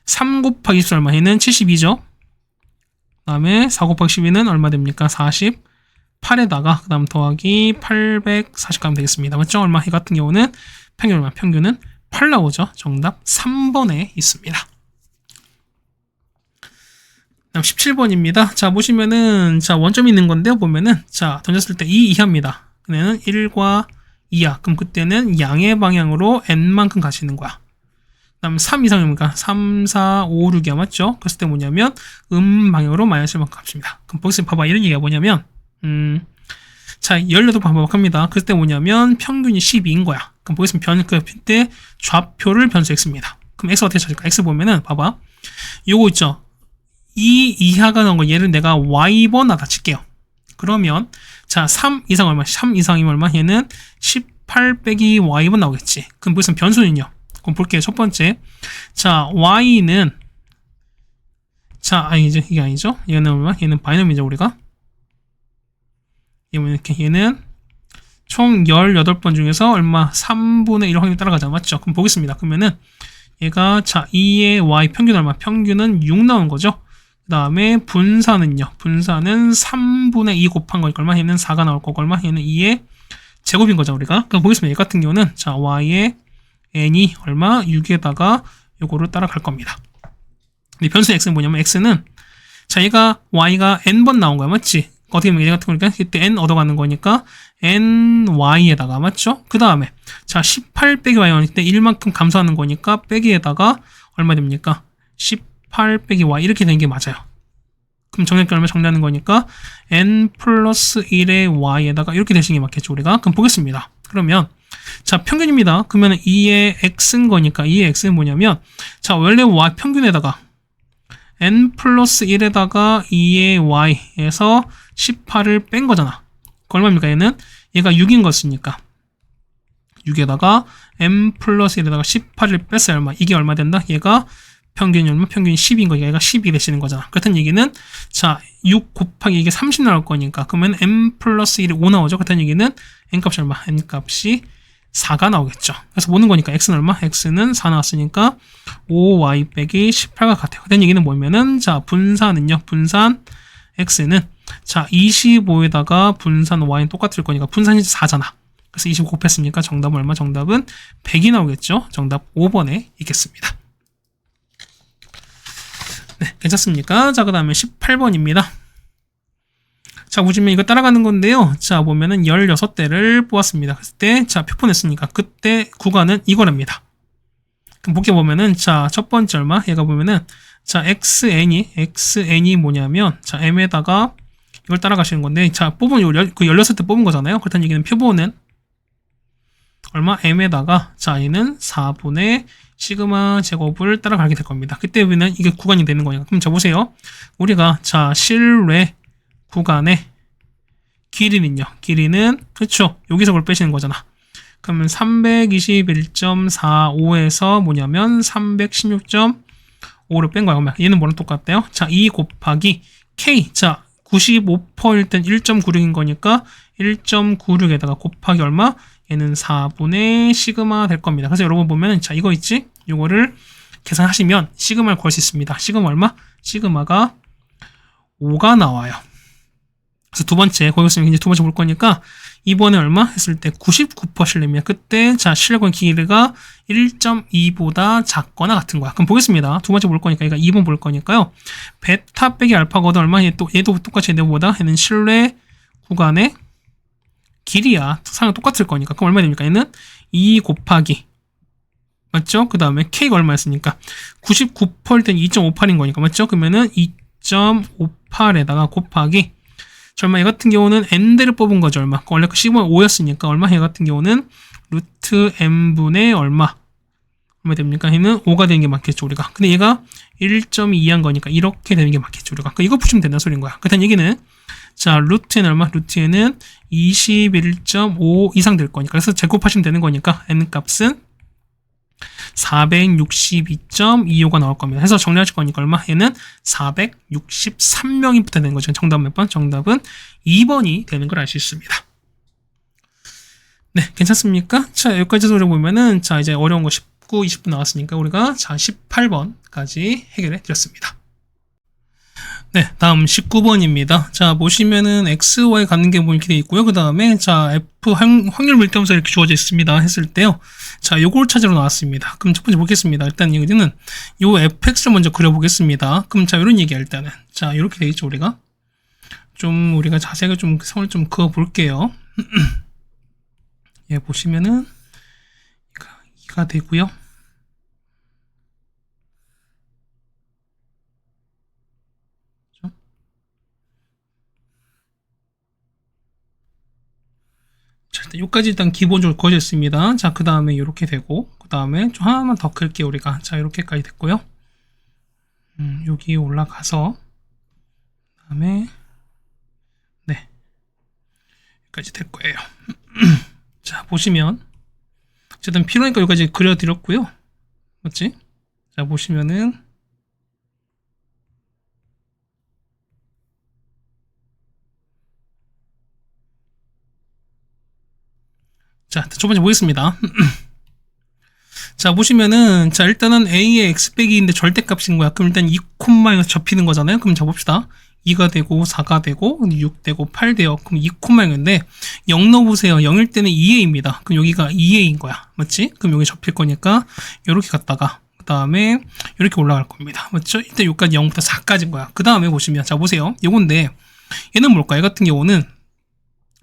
3 곱하기 10 얼마? 얘는 72죠. 그 다음에 4 곱하기 12는 얼마 됩니까? 48에다가 그 다음 더하기 840 가면 되겠습니다. 맞죠? 얼마? 이 같은 경우는 평균 얼마? 평균은 8 나오죠. 정답 3번에 있습니다. 다음 17번입니다. 자, 보시면은 자 원점이 있는 건데요. 보면은 자 던졌을 때 2 이하입니다. 그때는 1과 2야. 그럼 그때는 양의 방향으로 n만큼 가시는 거야. 그 다음 3 이상입니까? 3, 4, 5, 6이야. 맞죠? 그랬을 때 뭐냐면 방향으로 마이너스 1만큼 값입니다. 그럼 보세요. 봐봐. 이런 얘기가 뭐냐면 자 18번 반복합니다. 그랬을 때 뭐냐면 평균이 12인 거야. 그럼 보겠습니다. 그때 좌표를 변수 x입니다. 그럼 x 어떻게 찾을까? x 보면은 봐봐. 요거 있죠? 2 이하가 나온 거 얘를 내가 y번 하다 칠게요. 그러면 자, 3 이상 얼마? 3 이상이면 얼마? 얘는 18 빼기 y분 나오겠지. 그럼 무슨 변수는요? 그럼 볼게요. 첫 번째. 자, y는 자, 아니죠. 이게 아니죠. 얘는 얼마? 얘는 바이너미죠, 우리가. 얘는 총 18번 중에서 얼마? 3분의 1 확률 따라가자. 맞죠? 그럼 보겠습니다. 그러면은 얘가 자 2의 y 평균 얼마? 평균은 6 나온 거죠. 그 다음에 분산은요. 분산은 3분의 2 곱한 거니까 얼마? 얘는 4가 나올 거고 얼마? 얘는 2의 제곱인 거죠, 우리가. 그럼 보겠습니다. 얘 같은 경우는 자 y의 n이 얼마? 6에다가 요거를 따라갈 겁니다. 근데 변수 x는 뭐냐면 x는 자 얘가 y가 n번 나온 거야, 맞지? 어떻게 보면 얘 같은 거니까 이때 n 얻어가는 거니까 ny에다가 맞죠? 그 다음에 자 18 빼기 y 때 1만큼 감소하는 거니까 빼기에다가 얼마 됩니까? 18 빼기 y 이렇게 되는 게 맞아요. 그럼 정렬기 얼마 정리하는 거니까 n 플러스 1의 y에다가 이렇게 되시는 게 맞겠죠, 우리가. 그럼 보겠습니다. 그러면 자 평균입니다. 그러면 2의 x인 거니까 2의 x는 뭐냐면 자 원래 y 평균에다가 n 플러스 1에다가 2의 y에서 18을 뺀 거잖아. 그 얼마입니까? 얘가 6인 것이니까 6에다가 n 플러스 1에다가 18을 뺐어요. 얼마? 이게 얼마 된다? 얘가 평균이 얼마? 평균이 10인 거니까 얘가 10이 되시는 거잖아. 그렇다는 얘기는 자 6 곱하기 이게 30 나올 거니까 그러면 n 플러스 1이 5 나오죠. 그렇다는 얘기는 n 값이 얼마? n 값이 4가 나오겠죠. 그래서 모는 거니까 x는 얼마? x는 4 나왔으니까 5y 빼기 18과 같아요. 그런 얘기는 뭐냐면은 자 분산은요. 분산 x는 자 25에다가 분산 y는 똑같을 거니까 분산이 4잖아. 그래서 25 곱했으니까 정답은 얼마? 정답은 100이 나오겠죠. 정답 5번에 있겠습니다. 네, 괜찮습니까? 자, 그 다음에 18번입니다. 자, 보시면 이거 따라가는 건데요. 자, 보면은 16대를 뽑았습니다. 그때, 자, 표본 했으니까 그때 구간은 이거랍니다. 그럼 볼게 보면은, 자, 첫 번째 얼마? 얘가 보면은, 자, xn이 뭐냐면, 자, m에다가 이걸 따라가시는 건데, 자, 뽑은 그 16대 뽑은 거잖아요. 그렇다는 얘기는 표본은 얼마? m에다가, 자, 얘는 4분의 시그마 제곱을 따라가게 될 겁니다. 그때 우리는 이게 구간이 되는 거니까. 그럼 자, 보세요. 우리가, 자, 실외 구간의 길이는요. 길이는 그렇죠. 여기서 그걸 빼시는 거잖아. 그러면 321.45에서 뭐냐면 316.5를 뺀 거야. 그러면 얘는 뭐랑 똑같대요? 자, 2 곱하기 k. 자, 95%일 땐 1.96인 거니까 1.96에다가 곱하기 얼마? 얘는 4분의 시그마 될 겁니다. 그래서 여러분 보면은 자, 이거 있지? 이거를 계산하시면 시그마를 구할 수 있습니다. 시그마 얼마? 시그마가 5가 나와요. 그래서 두 번째, 거기 있으면 이제 두 번째 볼 거니까, 이번에 얼마? 했을 때 99% 실례입니다. 그때, 자, 실내권 길이가 1.2보다 작거나 같은 거야. 그럼 보겠습니다. 두 번째 볼 거니까, 얘가 2번 볼 거니까요. 베타 빼기 알파거든 얼마? 얘도 똑같이 얘보다 얘는 실내 구간의 길이야. 상황 똑같을 거니까. 그럼 얼마 됩니까? 얘는 2 곱하기. 맞죠? 그 다음에 K가 얼마였으니까 99%일 땐 2.58인 거니까. 맞죠? 그러면은 2.58에다가 곱하기 얼마? 얘 같은 경우는 n대를 뽑은 거죠. 얼마? 원래 그 시그마 5였으니까 얼마? 얘 같은 경우는 루트 n분의 얼마 됩니까? 얘는 5가 되는 게 맞겠죠, 우리가. 근데 얘가 1.2한 거니까 이렇게 되는 게 맞겠죠, 우리가. 그러니까 이거 붙이면 된다는 소리인 거야. 그렇다는 얘기는 자, 루트 n 얼마? 루트 n은 21.5 이상 될 거니까. 그래서 제곱하시면 되는 거니까 n 값은 462.25가 나올 겁니다. 해서 정리하실 거니까 얼마? 얘는 463명이 붙어야 되는 거죠. 정답 몇 번? 정답은 2번이 되는 걸 알 수 있습니다. 네, 괜찮습니까? 자, 여기까지 소리 보면은 자, 이제 어려운 거 19, 20분 나왔으니까 우리가 자, 18번까지 해결해 드렸습니다. 네, 다음 19번입니다. 자, 보시면은 x, y 갖는 게 뭐 이렇게 돼 있고요. 그 다음에 자, f 확률 밀도함수 이렇게 주어져 있습니다. 했을 때요. 자, 요걸 찾으러 나왔습니다. 그럼 첫 번째 보겠습니다. 일단 여기는 요 fx를 먼저 그려보겠습니다. 그럼 자, 요런 얘기야, 일단은. 자, 요렇게 돼 있죠, 우리가. 좀 우리가 자세하게 좀 선을 좀 그어 볼게요. 예, 보시면은 이가 되고요. 자, 일단 여기까지 일단 기본적으로 그어져 있습니다. 자, 그 다음에 이렇게 되고, 그 다음에 좀 하나만 더 클게요, 우리가. 자, 이렇게까지 됐고요. 여기 올라가서, 그 다음에, 네. 여기까지 될 거예요. 자, 보시면 어쨌든 필요하니까 여기까지 그려드렸고요. 맞지? 자, 보시면은 자, 첫 번째 보겠습니다. 자, 보시면은 자, 일단은 a의 x 빼기 2인데 절대값인 거야. 그럼 일단 2콤마에서 접히는 거잖아요. 그럼 잡읍시다. 2가 되고 4가 되고 6 되고 8 돼요. 그럼 2콤마인데 0 넣어보세요. 0일 때는 2a입니다. 그럼 여기가 2a인 거야. 맞지? 그럼 여기 접힐 거니까 이렇게 갔다가 그 다음에 이렇게 올라갈 겁니다. 맞죠? 일단 여기까지 0부터 4까지인 거야. 그 다음에 보시면 자, 보세요. 요건데 얘는 뭘까? 얘 같은 경우는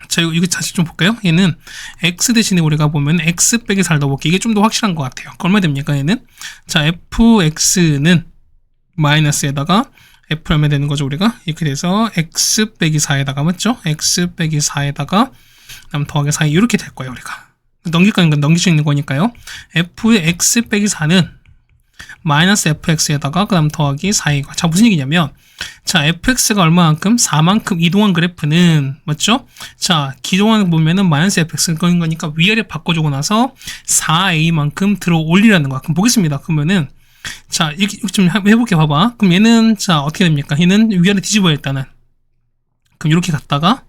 자, 이거 다시 좀 볼까요? 얘는 x 대신에 우리가 보면 x 빼기 4를 넣어볼게요. 이게 좀 더 확실한 것 같아요. 얼마 됩니까? 얘는 자, fx는 마이너스에다가 f 얼마 되는 거죠? 우리가 이렇게 돼서 x 빼기 4에다가 맞죠? x 빼기 4에다가 그다음 더하기 4 이렇게 될 거예요. 우리가 넘길 건 넘길 수 있는 거니까요. f의 x 빼기 4는 마이너스 fx에다가 그 다음 더하기 4이고 자, 무슨 얘기냐면 자, fx가 얼마만큼? 4만큼 이동한 그래프는 맞죠? 자, 기동한 보면은 마이너스 fx인 거니까 위아래 바꿔주고 나서 4a만큼 들어 올리라는 거야. 그럼 보겠습니다. 그러면은 자, 이렇게 좀 해볼게. 봐봐. 그럼 얘는 자, 어떻게 됩니까? 얘는 위아래 뒤집어야 일단은. 그럼 이렇게 갔다가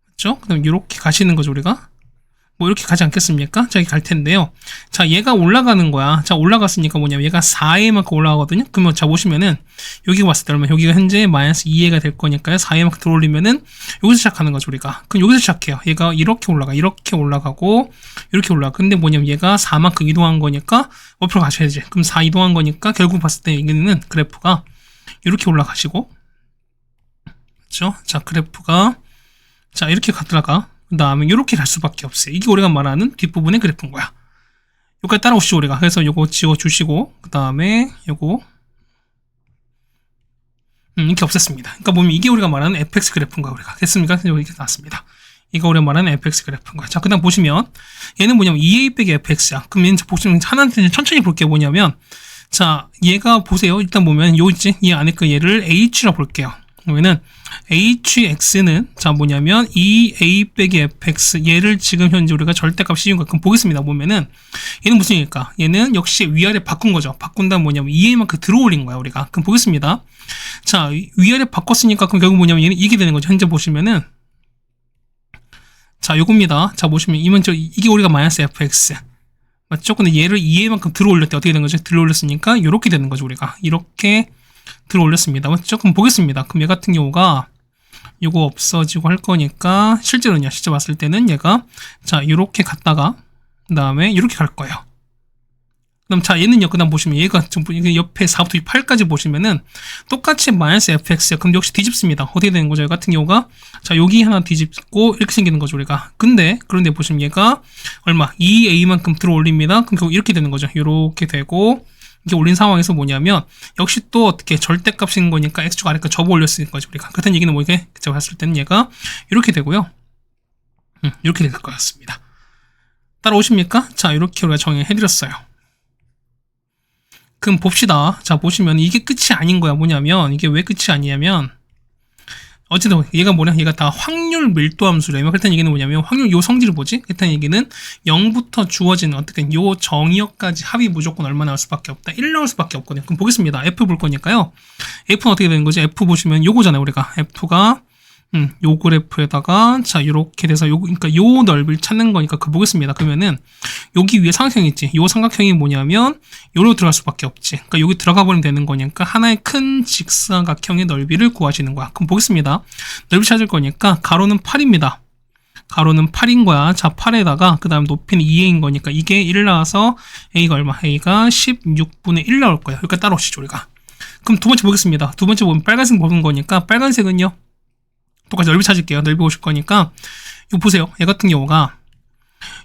맞죠? 그럼 이렇게 가시는 거죠, 우리가. 뭐 이렇게 가지 않겠습니까? 자, 여기 갈 텐데요. 자, 얘가 올라가는 거야. 자, 올라갔으니까 뭐냐면 얘가 4a만큼 올라가거든요. 그러면 자, 보시면은 여기 왔을 때 얼마? 여기가 현재 마이너스 2a가 될 거니까요. 4a만큼 들어올리면은 여기서 시작하는 거죠, 우리가. 그럼 여기서 시작해요. 얘가 이렇게 올라가고 이렇게 올라가. 근데 뭐냐면 얘가 4만큼 이동한 거니까 옆으로 가셔야지. 그럼 4 이동한 거니까 결국 봤을 때 여기는 그래프가 이렇게 올라가시고 그렇죠? 자, 그래프가 자, 이렇게 가다가 그 다음에 이렇게 갈 수밖에 없어요. 이게 우리가 말하는 뒷부분의 그래프인 거야. 여기까지 따라오시죠, 우리가. 그래서 요거 지워주시고, 그 다음에 요거 이렇게 없앴습니다. 그러니까 보면 이게 우리가 말하는 fx 그래프인 거야, 우리가. 됐습니까? 이렇게 나왔습니다. 이거 우리가 말하는 fx 그래프인 거야. 자, 그 다음 보시면 얘는 뭐냐면 2a 빼기 fx야. 그럼 얘는 보시면 하나한테 천천히 볼게요. 뭐냐면 자, 얘가 보세요. 일단 보면 요 있지? 이 안에 그 얘를 h라 볼게요. 그러면은 hx는 자, 뭐냐면 2a 빼기 fx 얘를 지금 현재 우리가 절대값 씌운 거. 그럼 보겠습니다. 보면은 얘는 무슨 얘기일까? 얘는 역시 위아래 바꾼 거죠. 바꾼 다음 뭐냐면 2a만큼 들어올린 거야, 우리가. 그럼 보겠습니다. 자, 위아래 바꿨으니까 그럼 결국 뭐냐면 얘는 이게 되는 거죠. 현재 보시면은 자, 요겁니다. 자, 보시면 이게 우리가 마이너스 fx 맞죠? 근데 얘를 2a만큼 들어올릴 때 어떻게 되는 거죠? 들어올렸으니까 이렇게 되는 거죠, 우리가. 이렇게 들어올렸습니다. 맞죠? 그럼 보겠습니다. 그럼 얘 같은 경우가 요거 없어지고 할 거니까 실제로는요. 실제 봤을 때는 얘가 자, 이렇게 갔다가 그 다음에 이렇게 갈 거예요. 그럼 자, 얘는요. 그 다음 보시면 얘가 좀 옆에 4부터 8까지 보시면은 똑같이 마이너스 fx야. 그럼 역시 뒤집습니다. 어떻게 되는 거죠? 얘 같은 경우가 자, 여기 하나 뒤집고 이렇게 생기는 거죠, 우리가. 그런데 보시면 얘가 얼마? 2a만큼 들어올립니다. 그럼 결국 이렇게 되는 거죠. 이렇게 되고 이게 올린 상황에서 뭐냐면 역시 또 어떻게 절대값인 거니까 x축 아래까지 접어 올렸을 거죠, 우리가. 그렇다는 얘기는 뭐 이게 제가 봤을 때는 얘가 이렇게 되고요. 이렇게 될 것 같습니다. 따라오십니까? 자, 이렇게 우리가 정의해드렸어요. 그럼 봅시다. 자, 보시면 이게 끝이 아닌 거야. 뭐냐면 이게 왜 끝이 아니냐면 어쨌든 얘가 뭐냐? 얘가 다 확률 밀도 함수래요. 그렇다는 얘기는 뭐냐면 확률 요 성질을 보지? 그렇다는 얘기는 0부터 주어지는 어떻게 요 정의역까지 합이 무조건 얼마 나올 수밖에 없다. 1 나올 수밖에 없거든요. 그럼 보겠습니다. f 볼 거니까요. f는 어떻게 되는 거지? f 보시면 요거잖아요, 우리가. f가 요 그래프에다가 자, 요렇게 돼서 그러니까 요 넓이를 찾는 거니까 그 보겠습니다. 그러면은 여기 위에 삼각형이 있지. 요 삼각형이 뭐냐면 요로 들어갈 수밖에 없지. 그러니까 여기 들어가 버리면 되는 거니까 하나의 큰 직사각형의 넓이를 구하시는 거야. 그럼 보겠습니다. 넓이 찾을 거니까 가로는 8입니다. 가로는 8인 거야. 자, 8에다가 그 다음 높이는 2a인 거니까 이게 1 나와서 a가 얼마? a가 16분의 1 나올 거예요. 여기까지 따라오시죠, 우리가. 그럼 두 번째 보겠습니다. 두 번째 보면 빨간색 보는 거니까 빨간색은요. 똑같이 넓이 찾을게요. 넓이 보실 거니까 이거 보세요. 얘 같은 경우가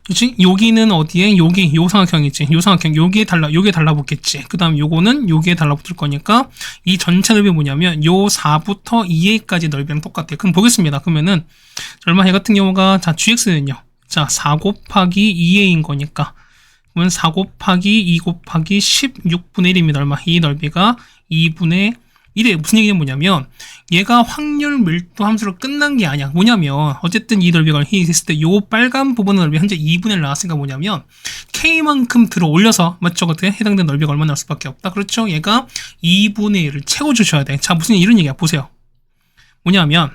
그치? 여기는 어디에? 여기 요 삼각형이지. 요 삼각형 여기에 달라붙겠지. 그 다음 요거는 여기에 달라붙을 거니까 이 전체 넓이 뭐냐면 요 4부터 2a까지 넓이랑 똑같아요. 그럼 보겠습니다. 그러면은 얼마? 얘 같은 경우가 자, gx는요. 자, 4 곱하기 2a인 거니까 그러면 4 곱하기 2 곱하기 16분의 1입니다. 얼마? 이 넓이가 2분의 이게 무슨 얘기는 뭐냐면 얘가 확률 밀도 함수로 끝난 게 아니야. 뭐냐면 어쨌든 이 넓이가 있을 때 요 빨간 부분 넓이 현재 2분의 1 나왔으니까 뭐냐면 K만큼 들어 올려서 맞죠? 그때 해당되는 넓이가 얼마 나올 수밖에 없다. 그렇죠? 얘가 2분의 1을 채워주셔야 돼. 자, 무슨 이런 얘기야. 보세요. 뭐냐면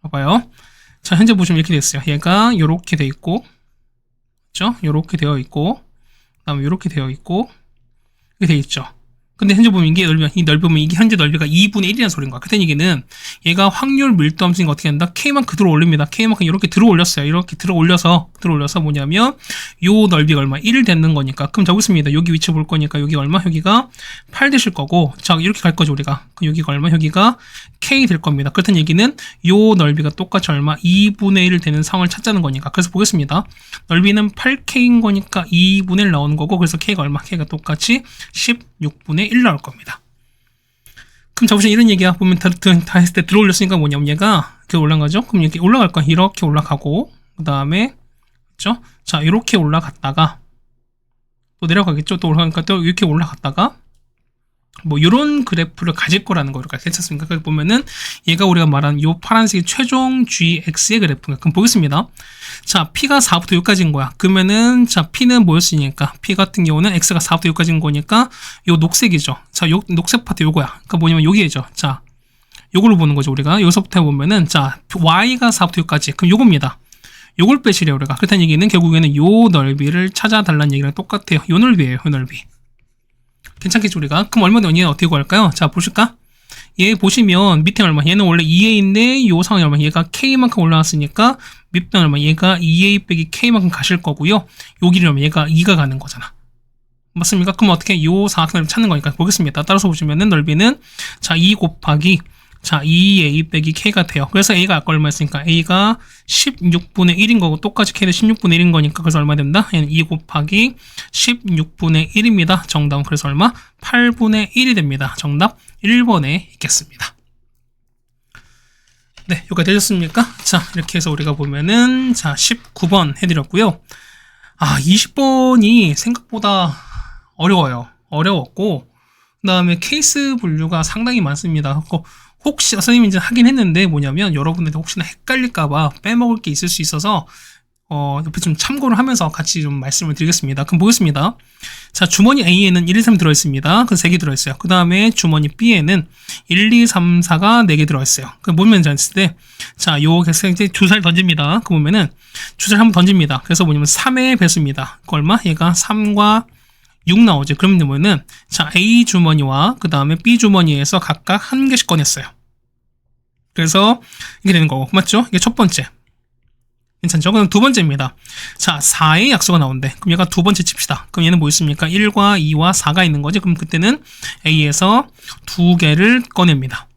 봐봐요. 자, 현재 보시면 이렇게 됐어요. 얘가 요렇게 돼 있고 그렇죠? 요렇게 되어 있고 그다음에 요렇게 되어 있고 이렇게 돼 있죠. 근데 현재 보면 이게 넓으면 이게 현재 넓이가 2분의 1이라는 소리인 거야. 그때 얘기는 얘가 확률 밀도 함수니까 어떻게 한다? K만 그대로 올립니다. K만큼 이렇게 들어 올렸어요. 이렇게 들어 올려서 뭐냐면 요 넓이가 얼마? 1 되는 거니까. 그럼 적겠습니다. 여기 위치 볼 거니까 여기 얼마? 여기가 8 되실 거고 자 이렇게 갈 거죠 우리가. 그럼 여기가 얼마? 여기가 K 될 겁니다. 그렇다는 얘기는 요 넓이가 똑같이 얼마? 2분의 1 되는 상황을 찾자는 거니까. 그래서 보겠습니다. 넓이는 8K인 거니까 2분의 1 나오는 거고 그래서 K가 얼마? K가 똑같이 16분의 1 나올 겁니다. 그럼 자 보시면 이런 얘기야. 보면 다 했을 때 들어 올렸으니까 뭐냐면 얘가 이렇게 올라간 거죠. 그럼 이렇게 올라갈 거야. 이렇게 올라가고 그 다음에 그렇죠? 자 이렇게 올라갔다가 또 내려가겠죠. 또 올라가니까 또 이렇게 올라갔다가 뭐 이런 그래프를 가질 거라는 거니까 괜찮습니까? 그래서 보면은 얘가 우리가 말한 요 파란색이 최종 GX의 그래프인가. 그럼 보겠습니다. 자 P가 4부터 6까지인 거야. 그러면은 자 P는 뭐였으니까 P 같은 경우는 X가 4부터 6까지인 거니까 요 녹색이죠. 자 요 녹색 파트 요거야. 그러니까 뭐냐면 여기죠. 자 요걸로 보는 거죠 우리가. 여기서부터 보면은 자 Y가 4부터 6까지 그럼 요겁니다. 요걸 빼시래요 우리가. 그렇다는 얘기는 결국에는 요 넓이를 찾아달라는 얘기랑 똑같아요. 요 넓이에요. 요 넓이. 괜찮겠죠 우리가. 그럼 얼마 되면 얘는 어떻게 구할까요? 자 보실까? 얘 보시면 밑에 얼마? 얘는 원래 2a인데 요 상황이 얼마? 얘가 k만큼 올라왔으니까 밑에 얼마? 얘가 2a 빼기 k만큼 가실 거고요. 요 길이라면 얘가 2가 가는 거잖아. 맞습니까? 그럼 어떻게 요 사각형을 찾는 거니까 보겠습니다. 따라서 보시면은 넓이는 자 2 곱하기 자 2a 빼기 k가 돼요. 그래서 a가 아까 얼마였으니까 a가 16분의 1인 거고 똑같이 k는 16분의 1인 거니까 그래서 얼마 된다? 얘는 2 곱하기 16분의 1입니다. 정답은 그래서 얼마? 8분의 1이 됩니다. 정답 1번에 있겠습니다. 네, 여기까지 되셨습니까? 자, 이렇게 해서 우리가 보면은 자 19번 해드렸고요. 20번이 생각보다 어려웠고 그 다음에 케이스 분류가 상당히 많습니다. 혹시 선생님이 이제 하긴 했는데 뭐냐면 여러분들 혹시나 헷갈릴까봐 빼먹을 게 있을 수 있어서 옆에 좀 참고를 하면서 같이 좀 말씀을 드리겠습니다. 그럼 보겠습니다. 자 주머니 A에는 1, 2, 3 들어있습니다. 그 3개 들어있어요. 그 다음에 주머니 B에는 1, 2, 3, 4가 4개 들어있어요. 그 보면 했을 때 자 요 이제 주사를 던집니다. 그 보면은 주사를 한번 던집니다. 그래서 뭐냐면 3의 배수입니다. 그 얼마? 얘가 3과 6 나오죠. 그러면 뭐는 자 A 주머니와 그 다음에 B 주머니에서 각각 1개씩 꺼냈어요. 그래서 이게 되는 거고 맞죠? 이게 첫 번째. 괜찮죠? 그럼 두 번째입니다. 자 4의 약수가 나온대. 그럼 얘가 두 번째 칩시다. 그럼 얘는 뭐 있습니까? 1과 2와 4가 있는 거지. 그럼 그때는 A에서 2개를 꺼냅니다.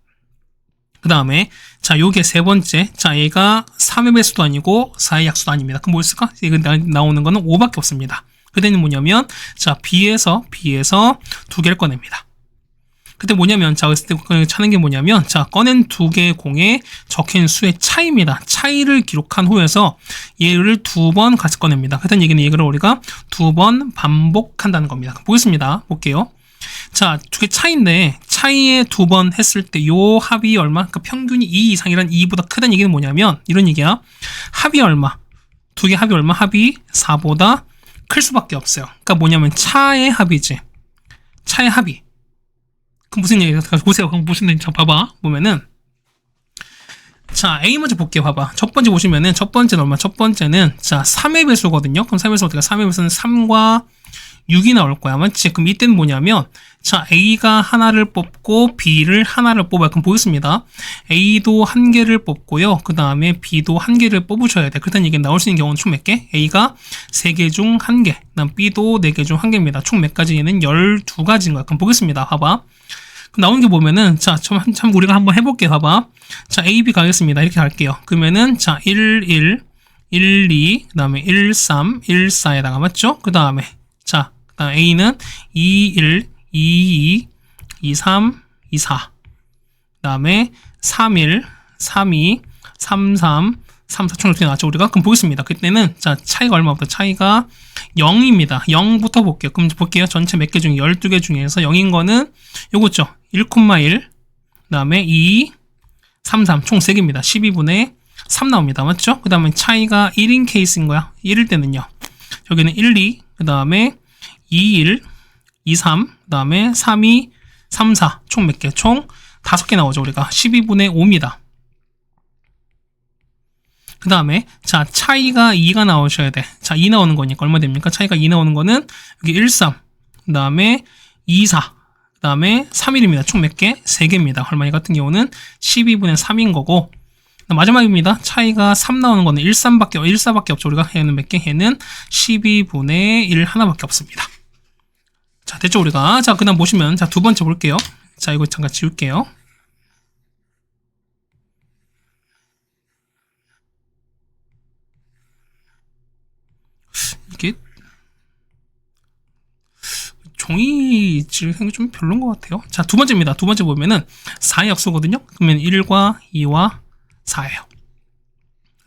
그 다음에 자 요게 세 번째. 자 얘가 3의 배수도 아니고 4의 약수도 아닙니다. 그럼 뭐 있을까? 이거 나오는 거는 5밖에 없습니다. 그때는 뭐냐면 자 B에서 2개를 꺼냅니다. 그때 뭐냐면 자 그때 찾는 게 뭐냐면 자 꺼낸 2개의 공에 적힌 수의 차이입니다. 차이를 기록한 후에서 얘를 2번 같이 꺼냅니다. 그랬던 얘기는 이걸 우리가 2번 반복한다는 겁니다. 보겠습니다. 볼게요. 자 2개 차이인데 차이에 2번 했을 때 요 합이 얼마? 그러니까 평균이 2 이상이란 2보다 크다는 얘기는 뭐냐면 이런 얘기야. 합이 얼마? 2개 합이 얼마? 합이 4보다 클 수밖에 없어요. 그러니까 뭐냐면 차의 합이지. 차의 합이. 그럼 무슨 얘기예요? 보세요. 그럼 무슨 얘기인지 봐봐. 보면은 자 A 먼저 볼게요. 봐봐. 첫 번째 보시면은 첫 번째는 얼마? 첫 번째는 자 3의 배수거든요. 그럼 3의 배수 어떻게? 3의 배수는 3과 6이 나올 거야. 맞지? 그럼 이때는 뭐냐면 자 A가 하나를 뽑고 B를 하나를 뽑아요. 그럼 보겠습니다. A도 1개를 뽑고요. 그 다음에 B도 1개를 뽑으셔야 돼. 그렇다는 얘기는 나올 수 있는 경우는 총 몇 개? A가 3개 중 1개, 그 다음 B도 4개 중 1개입니다. 총 몇 가지? 얘는 12가지인 거야. 그럼 보겠습니다. 봐봐. 그럼 나오는 게 보면은 자 참 우리가 한번 해볼게요. 봐봐. 자 A, B 가겠습니다. 이렇게 갈게요. 그러면은 자 1, 1, 1, 2, 그 다음에 1, 3, 1, 4에다가 맞죠? 그 다음에 자 그다음 A는 2, 1, 2, 2, 2, 3, 2, 4. 그 다음에 3, 1, 3, 2, 3, 3, 3, 4 총 어떻게 나왔죠? 우리가? 그럼 보겠습니다. 그때는, 자, 차이가 얼마부터? 차이가 0입니다. 0부터 볼게요. 그럼 볼게요. 전체 몇 개 중에, 12개 중에서 0인 거는 요거죠. 1,1, 그 다음에 2, 3, 3, 총 3개입니다. 12분의 3 나옵니다. 맞죠? 그 다음에 차이가 1인 케이스인 거야. 1일 때는요. 여기는 1, 2, 그 다음에 2, 1, 2, 3, 그 다음에 3, 2, 3, 4, 총 몇 개? 총 5개 나오죠. 우리가 12분의 5입니다. 그 다음에 자 차이가 2가 나오셔야 돼. 자 2 나오는 거니까 얼마 됩니까? 차이가 2 나오는 거는 여기 1, 3, 그 다음에 2, 4, 그 다음에 3, 1입니다. 총 몇 개? 3개입니다. 할머니 같은 경우는 12분의 3인 거고, 마지막입니다. 차이가 3 나오는 거는 1, 3밖에, 1, 4밖에 없죠. 우리가 얘는 몇 개? 얘는 12분의 1 하나밖에 없습니다. 자 됐죠 우리가. 자 그 다음 보시면 자 두 번째 볼게요. 자 이거 잠깐 지울게요. 이게 종이질 생각이 좀 별론 것 같아요. 자, 두 번째입니다. 두 번째 보면은 4의 약수거든요. 그러면 1과 2와 4예요.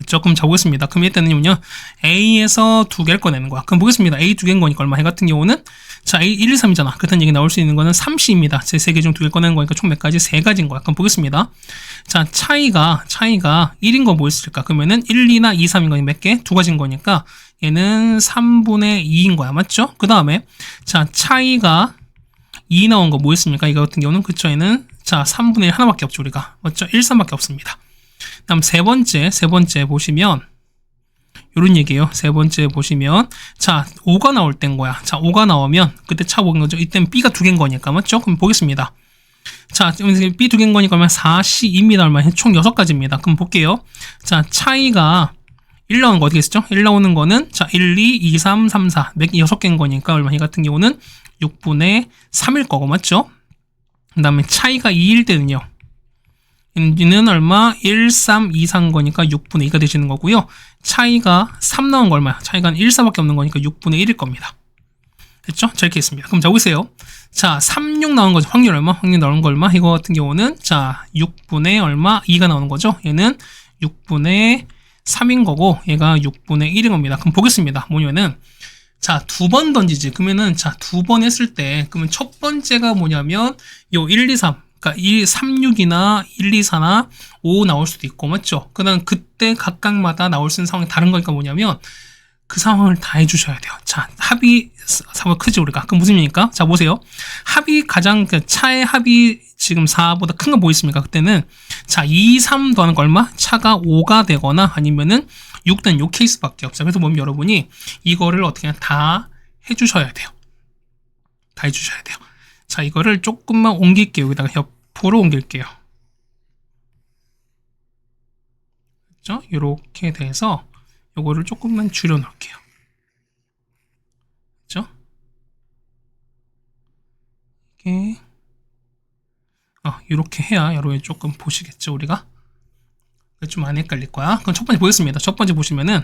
조금 적겠습니다. 그럼 이때는요, A에서 두 개를 꺼내는 거야. 그럼 보겠습니다. A 두 개인 거니까 얼마? 해 같은 경우는 자, A 1, 2, 3이잖아. 그렇다는 얘기 나올 수 있는 거는 3C입니다. 제 세 개 중 두 개 꺼내는 거니까 총 몇 가지? 세 가지인 거야. 그럼 보겠습니다. 자, 차이가 1인 거 뭐 있을까? 그러면은 1, 2나 2, 3인 거니 몇 개? 두 가지인 거니까 얘는 3분의 2인 거야. 맞죠? 그 다음에 자, 차이가 2 나온 거 뭐 있습니까? 이거 같은 경우는 그쵸? 얘는 자, 3분의 1 하나밖에 없죠. 우리가. 맞죠? 1, 3밖에 없습니다. 다음 세 번째 보시면 요런 얘기예요. 세 번째 보시면 자 5가 나올 땐 거야. 자 5가 나오면 그때 차 보는 거죠. 이때는 B가 두 개인 거니까 맞죠? 그럼 보겠습니다. 자 B 두 개인 거니까 그러면 4C입니다. 얼마? 총 6가지입니다. 그럼 볼게요. 자 차이가 1 나오는 거 어떻게 했었죠? 1 나오는 거는 자 1, 2, 2, 3, 3, 4 6개인 거니까 얼마? 이 같은 경우는 6분의 3일 거고 맞죠? 그 다음에 차이가 2일 때는요. 얘는 얼마? 1, 3, 2, 3 거니까 6분의 2가 되시는 거고요. 차이가 3 나온 거 얼마야? 차이가 1, 4밖에 없는 거니까 6분의 1일 겁니다. 됐죠? 자, 이렇게 있습니다. 그럼 자, 보세요. 자, 3, 6 나온 거죠. 확률 얼마? 확률 나온 거 얼마? 이거 같은 경우는 자, 6분의 얼마? 2가 나오는 거죠. 얘는 6분의 3인 거고, 얘가 6분의 1인 겁니다. 그럼 보겠습니다. 뭐냐면은, 자, 두 번 던지지. 그러면은, 자, 두 번 했을 때, 그러면 첫 번째가 뭐냐면, 요 1, 2, 3. 그러니까 1, 3, 6이나 1, 2, 4나 5 나올 수도 있고, 맞죠? 그 다음 그때 각각마다 나올 수 있는 상황이 다른 거니까 뭐냐면, 그 상황을 다 해주셔야 돼요. 자, 합이, 사고 크지, 우리가. 그럼 무슨 얘기입니까? 자, 보세요. 합이 가장, 차의 합이 지금 4보다 큰 거 뭐 있습니까? 그때는, 자, 2, 3 더하는 거 얼마? 차가 5가 되거나 아니면은 6 된 요 케이스밖에 없어요. 그래서 보면 여러분이 이거를 어떻게 다 해주셔야 돼요. 다 해주셔야 돼요. 자, 이거를 조금만 옮길게요. 여기다가 옆으로 옮길게요. 그렇죠? 이렇게 돼서 요거를 조금만 줄여 놓을게요. 그렇죠? 이게 이렇게 해야 여러분이 조금 보시겠죠, 우리가? 좀 안 헷갈릴 거야. 그럼 첫 번째 보겠습니다. 첫 번째 보시면은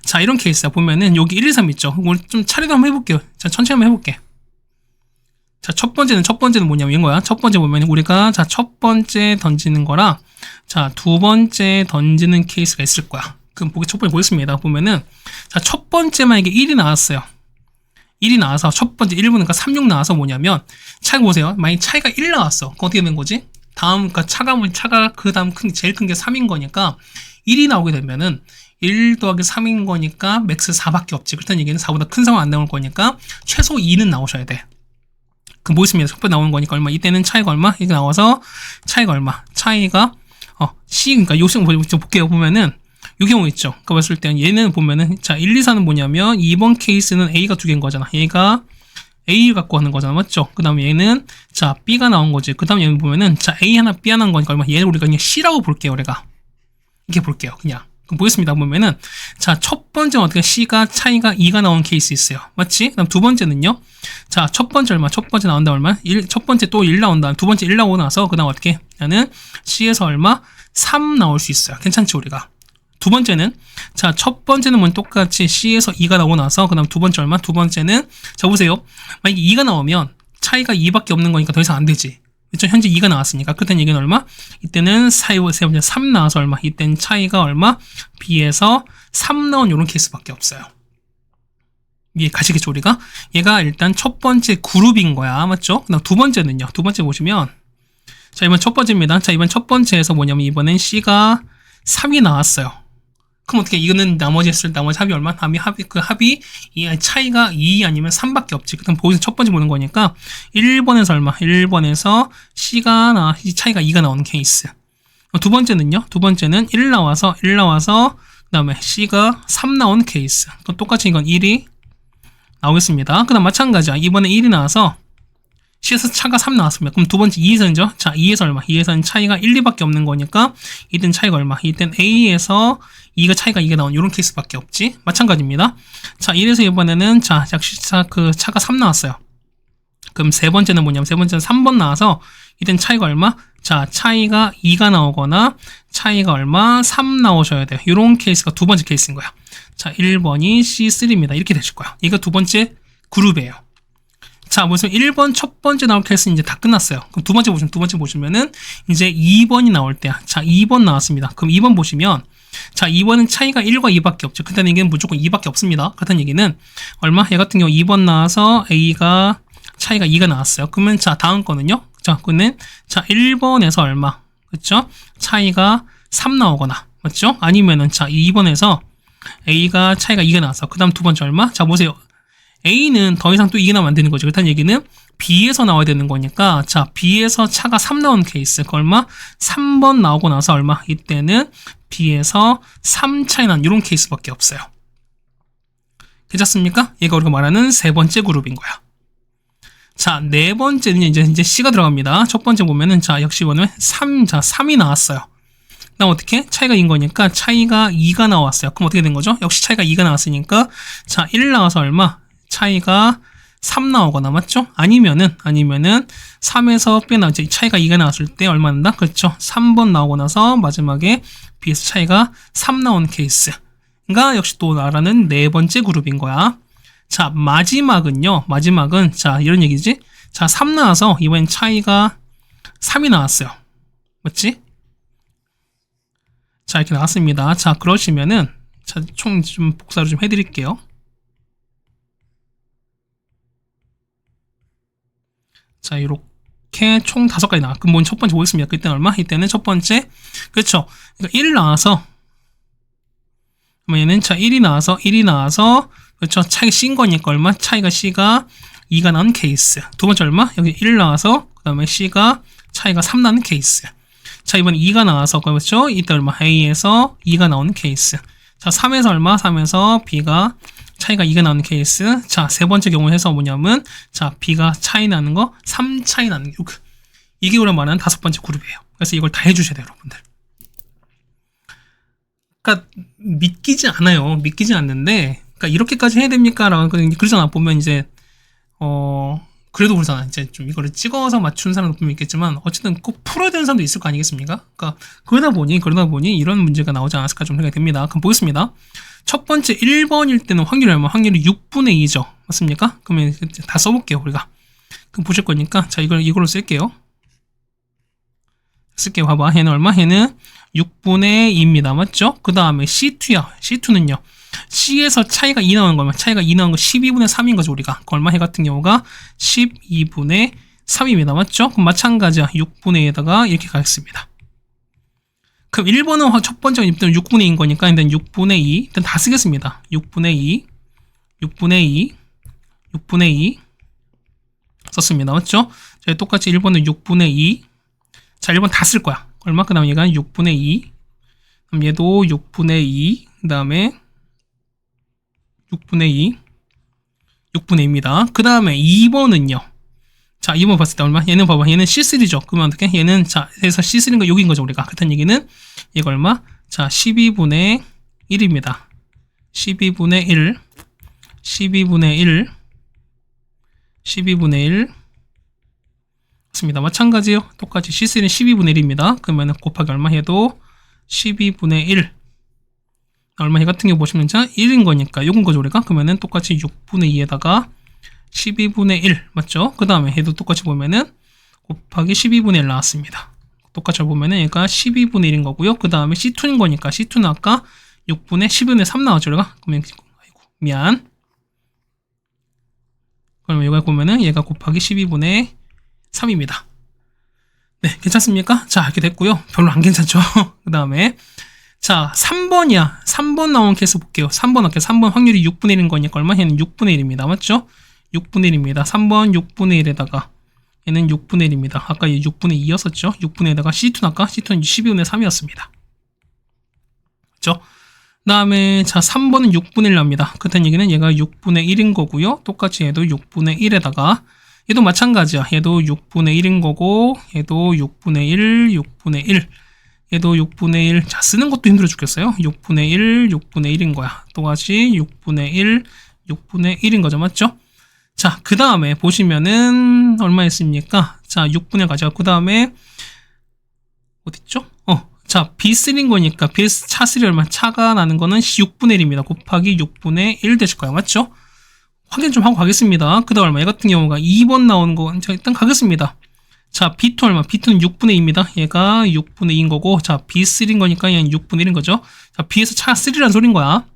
자, 이런 케이스야. 보면은 여기 1, 2, 3 있죠? 오늘 좀 차례도 한번 해볼게요. 자, 천천히 한번 해볼게. 자, 첫 번째는 뭐냐면 이런 거야. 첫 번째 보면 우리가 자, 첫 번째 던지는 거랑 자, 두 번째 던지는 케이스가 있을 거야. 그럼 첫 번째 보겠습니다. 보면은 자, 첫 번째만 이게 1이 나왔어요. 1이 나와서 첫 번째 1분니까 3, 6 나와서 뭐냐면 차이가 보세요. 만약 차이가 1 나왔어. 그럼 어떻게 된 거지? 다음 그러니까 차가 그 다음 제일 큰 게 3인 거니까 1이 나오게 되면은 1 더하기 3인 거니까 맥스 4밖에 없지. 그렇다는 얘기는 4보다 큰 상황 안 나올 거니까 최소 2는 나오셔야 돼. 그럼 뭐 있습니다. 첫 번째 나오는 거니까 얼마? 이때는 차이가 얼마? 이게 나와서 차이가 얼마? 차이가 C 그러니까 요 식 볼게요. 보면은 요 경우 있죠. 그러니까 봤을 때는 얘는 보면은 자 1, 2, 4는 뭐냐면 이번 케이스는 A가 두 개인 거잖아. 얘가 A 갖고 하는 거잖아. 맞죠? 그 다음에 얘는 자 B가 나온 거지. 그 다음에 얘는 보면은 자 A 하나 B 하나 한 거니까 얼마? 얘를 우리가 그냥 C라고 볼게요. 우리가 이렇게 볼게요. 그냥 그럼 보겠습니다. 보면은 자 첫 번째는 어떻게 C가 차이가 2가 나온 케이스 있어요. 맞지? 그다음 두 번째는요. 자 첫 번째 얼마? 첫 번째 나온다 얼마? 1, 첫 번째 또 1 나온다. 두 번째 1 나오고 나서 그 다음 어떻게? 얘는 C에서 얼마? 3 나올 수 있어요. 괜찮지 우리가? 두 번째는 자 첫 번째는 뭐 똑같이 C에서 2가 나오고 나서 그 다음 두 번째 얼마? 두 번째는 자 보세요. 만약에 2가 나오면 차이가 2밖에 없는 거니까 더 이상 안 되지. 그쵸? 현재 2가 나왔으니까. 그때는 얘기는 얼마? 이때는 세 번째 3 나와서 얼마? 이때는 차이가 얼마? B에서 3 나온 요런 케이스밖에 없어요. 이해 가시겠죠, 우리가? 얘가 일단 첫 번째 그룹인 거야. 맞죠? 그다음 두 번째는요. 두 번째 보시면, 자, 이번 첫 번째입니다. 자, 이번 첫 번째에서 뭐냐면, 이번엔 C가 3이 나왔어요. 그럼 어떻게, 이거는 나머지 합이 얼마? 합이, 이 차이가 2 아니면 3밖에 없지. 그다음 보기서 첫 번째 보는 거니까, 1번에서 얼마? 1번에서 C가 차이가 2가 나오는 케이스. 두 번째는요? 두 번째는 1 나와서, 그 다음에 C가 3 나온 케이스. 또 똑같이 이건 1이 나오겠습니다. 그 다음 마찬가지야. 이번에 1이 나와서 C에서 차가 3 나왔습니다. 그럼 두 번째 2에서는요? 자, 2에서 얼마? 2에서는 차이가 1, 2밖에 없는 거니까 이땐 차이가 얼마? 이땐 A에서 2가 차이가 2가 나온 이런 케이스밖에 없지. 마찬가지입니다. 자, 1에서 이번에는 자, 그 차가 3 나왔어요. 그럼 세 번째는 뭐냐면 세 번째는 3번 나와서 이땐 차이가 얼마? 자, 차이가 2가 나오거나 차이가 얼마? 3 나오셔야 돼요. 이런 케이스가 두 번째 케이스인 거야. 자, 1번이 C3입니다. 이렇게 되실 거야. 이거 두 번째 그룹이에요. 자, 보시면 1번 첫 번째 나올 케이스는 이제 다 끝났어요. 그럼 두 번째 보시면은 이제 2번이 나올 때야. 자, 2번 나왔습니다. 그럼 2번 보시면 자, 2번은 차이가 1과 2밖에 없죠. 그때는 이게 무조건 2밖에 없습니다. 같은 얘기는 얼마? 얘 같은 경우 2번 나와서 A가 차이가 2가 나왔어요. 그러면 자, 다음 거는요. 자, 그는 자, 1번에서 얼마? 그렇죠? 차이가 3 나오거나 맞죠? 아니면은 자, 2번에서 A가 차이가 2가 나왔어. 그 다음 두 번째 얼마? 자, 보세요. A는 더 이상 또 2가 나오면 안 되는 거죠. 그렇다는 얘기는 B에서 나와야 되는 거니까 자, B에서 차가 3 나온 케이스. 그 얼마? 3번 나오고 나서 얼마? 이때는 B에서 3 차이 난 이런 케이스밖에 없어요. 괜찮습니까? 얘가 우리가 말하는 세 번째 그룹인 거야. 자, 네 번째는 이제 C가 들어갑니다. 첫 번째 보면은 자, 역시 뭐냐면 3이 나왔어요. 그다음 어떻게? 차이가 2인 거니까 차이가 2가 나왔어요. 그럼 어떻게 된 거죠? 역시 차이가 2가 나왔으니까 자, 1 나와서 얼마? 차이가 3 나오거나 맞죠? 아니면은 3에서 빼나 이제 차이가 2가 나왔을 때 얼마 난다? 그렇죠? 3번 나오고 나서 마지막에 B에서 차이가 3 나오는 케이스가 역시 또 나라는 네 번째 그룹인 거야. 자, 마지막은 자, 이런 얘기지? 자, 3 나와서 이번엔 차이가 3이 나왔어요. 맞지? 자, 이렇게 나왔습니다. 자, 그러시면은 자, 총 좀 복사를 좀 해드릴게요. 자, 이렇게 총 5가지 나와. 그럼 첫 번째 보겠습니다. 그때는 얼마? 이때는 첫 번째, 그렇죠? 그러니까 1 나와서, 얘는 자, 1이 나와서, 그렇죠? 차이가 C인 거니까 얼마? 차이가 C가 2가 나온 케이스. 두 번째 얼마? 여기 1 나와서, 그 다음에 C가 차이가 3 나는 케이스. 자, 이번에 2가 나와서, 그렇죠? 이때 얼마? A에서 2가 나오는 케이스. 자, 3에서 얼마? 3에서 B가 차이가 2가 나는 케이스. 자, 세 번째 경우 해서 뭐냐면, 자, B가 차이 나는 거, 3 차이 나는 게, 이게 우리가 말하는 다섯 번째 그룹이에요. 그래서 이걸 다 해주셔야 돼요, 여러분들. 그러니까, 믿기지 않는데, 그러니까, 이렇게까지 해야 됩니까? 라고, 그러잖아. 보면 이제, 그래도 그러잖아. 이제 좀 이거를 찍어서 맞춘 사람도 분명 있겠지만, 어쨌든 꼭 풀어야 되는 사람도 있을 거 아니겠습니까? 그러니까, 그러다 보니 이런 문제가 나오지 않았을까 좀 생각이 듭니다. 그럼 보겠습니다. 첫 번째 1번일 때는 확률이 얼마? 확률이 6분의 2죠. 맞습니까? 그러면 다 써볼게요, 우리가. 그럼 보실 거니까, 자, 이걸로 쓸게요. 봐봐. 얘는 얼마? 얘는 6분의 2입니다. 맞죠? 그 다음에 C2야. C2는요. C에서 차이가 2 나오는 거면 차이가 2 나오는 거 12분의 3인 거죠, 우리가. 그 얼마? 해 같은 경우가 12분의 3입니다. 맞죠? 그럼 마찬가지야. 6분의 2에다가 이렇게 가겠습니다. 그럼 1번은 첫 번째가 6분의 2인 거니까 일단 6분의 2 일단 다 쓰겠습니다. 6분의 2 썼습니다. 맞죠? 자, 똑같이 1번은 6분의 2 자, 1번 다 쓸 거야. 얼마? 그 다음 얘가 6분의 2 그럼 얘도 6분의 2 그 다음에 6분의 2입니다. 그 다음에 2번은요. 자, 2번 봤을 때 얼마? 얘는 봐봐. 얘는 C3죠. 그러면 어떻게? 얘는 자, 그래서 C3가 여기인 거죠, 우리가. 같은 얘기는 얘가 얼마? 자, 12분의 1입니다. 12분의 1 맞습니다. 마찬가지요. 똑같이 C3는 12분의 1입니다. 그러면 곱하기 얼마 해도 12분의 1 얼마 해 같은 경우 보시면 자 1인 거니까 요건 거죠, 우리가. 그러면은 똑같이 6분의 2에다가 12분의 1 맞죠? 그 다음에 해도 똑같이 보면은 곱하기 12분의 1 나왔습니다. 똑같이 보면은 얘가 12분의 1인 거고요. 그 다음에 C2인 거니까 C2는 아까 6분의 10분의 3 나왔죠. 얘가? 그러면 아이고, 미안. 그러면 여기 보면은 얘가 곱하기 12분의 3입니다. 네, 괜찮습니까? 자, 이렇게 됐고요. 별로 안 괜찮죠? 그 다음에 자, 3번이야. 3번 나온 케이스 볼게요. 3번 할게요. 3번 확률이 6분의 1인 거니까 얼마? 얘는 6분의 1입니다. 맞죠? 6분의 1입니다. 3번 6분의 1에다가 얘는 6분의 1입니다. 아까 얘 6분의 2였었죠? 6분의 1에다가 C2는 아까 C2는 12분의 3이었습니다. 그렇죠? 그 다음에 자 3번은 6분의 1 납니다. 그렇다는 얘기는 얘가 6분의 1인 거고요. 똑같이 얘도 6분의 1에다가 얘도 마찬가지야. 얘도 6분의 1인 거고 얘도 6분의 1, 6분의 1 얘도 6분의 1. 자, 쓰는 것도 힘들어 죽겠어요. 6분의 1, 6분의 1인 거야. 똑같이 6분의 1, 6분의 1인 거죠. 맞죠? 자, 그 다음에 보시면은 얼마였습니까? 자, 6분의 1 가져가. 그 다음에 어딨죠? 자, B3인 거니까 차 3 얼마? 차가 나는 거는 6분의 1입니다. 곱하기 6분의 1 되실 거예요. 맞죠? 확인 좀 하고 가겠습니다. 그 다음 얼마? 얘 같은 경우가 2번 나오는 거 일단 가겠습니다. 자, B2 얼마? B2는 6분의 2입니다. 얘가 6분의 2인 거고, 자, B3인 거니까 얘는 6분의 1인 거죠. 자, B에서 차 3란 소린 거야.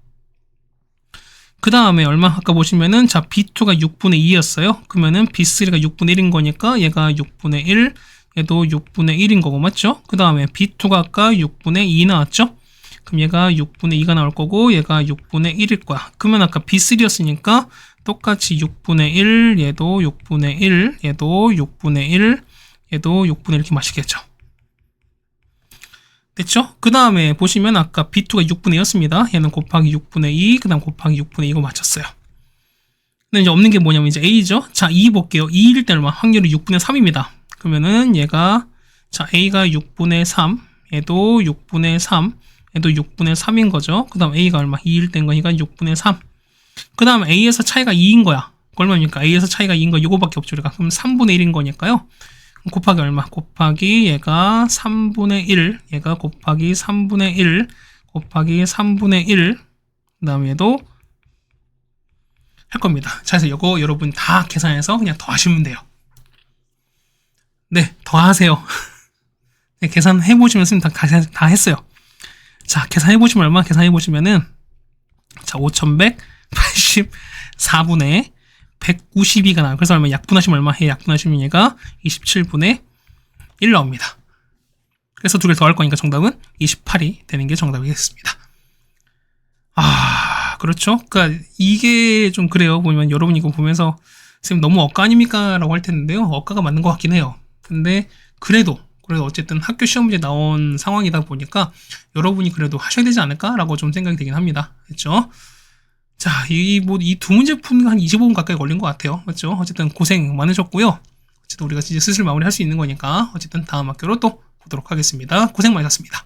그 다음에 얼마? 아까 보시면은, 자, B2가 6분의 2였어요. 그러면은 B3가 6분의 1인 거니까 얘가 6분의 1, 얘도 6분의 1인 거고, 맞죠? 그 다음에 B2가 아까 6분의 2 나왔죠? 그럼 얘가 6분의 2가 나올 거고, 얘가 6분의 1일 거야. 그러면 아까 B3였으니까 똑같이 6분의 1, 얘도 6분의 1, 얘도 6분의 1, 얘도 6분의 1 이렇게 마시겠죠. 됐죠? 그 다음에 보시면 아까 B2가 6분의 2였습니다. 얘는 곱하기 6분의 2, 그 다음 곱하기 6분의 2 이거 맞췄어요. 근데 이제 없는 게 뭐냐면 이제 A죠? 자, 2 볼게요. 2일 때 얼마? 확률이 6분의 3입니다. 그러면은 얘가, 자, A가 6분의 3, 얘도 6분의 3, 얘도 6분의 3인 거죠. 그 다음 A가 얼마? 2일 때인 거니까 6분의 3. 그 다음 A에서 차이가 2인 거야. 얼마입니까? A에서 차이가 2인 거 이거밖에 없죠. 우리가. 그럼 3분의 1인 거니까요. 곱하기 얼마? 곱하기 얘가 3분의 1, 얘가 곱하기 3분의 1, 곱하기 3분의 1, 그 다음에 얘도 할 겁니다. 자, 그래서 이거 여러분 다 계산해서 그냥 더하시면 돼요. 네, 더하세요. 네, 계산해보시면 선생님 다 했어요. 자, 계산해보시면 얼마? 계산해보시면은, 자, 5184분의 192가 나와요. 그래서 얼마? 약분하시면 얼마? 약분하시면 얘가 27분의 1 나옵니다. 그래서 두 개를 더할 거니까 정답은 28이 되는 게 정답이겠습니다. 아, 그렇죠? 그러니까 이게 좀 그래요. 보면 여러분 이거 보면서 선생님 너무 억까 아닙니까? 라고 할 텐데요. 억까가 맞는 것 같긴 해요. 근데 그래도 어쨌든 학교 시험 문제 나온 상황이다 보니까 여러분이 그래도 하셔야 되지 않을까라고 좀 생각이 되긴 합니다. 그렇죠? 자, 이 두 문제 푸는 한 25분 가까이 걸린 것 같아요. 맞죠? 어쨌든 고생 많으셨고요. 어쨌든 우리가 이제 슬슬 마무리할 수 있는 거니까 어쨌든 다음 학교로 또 보도록 하겠습니다. 고생 많으셨습니다.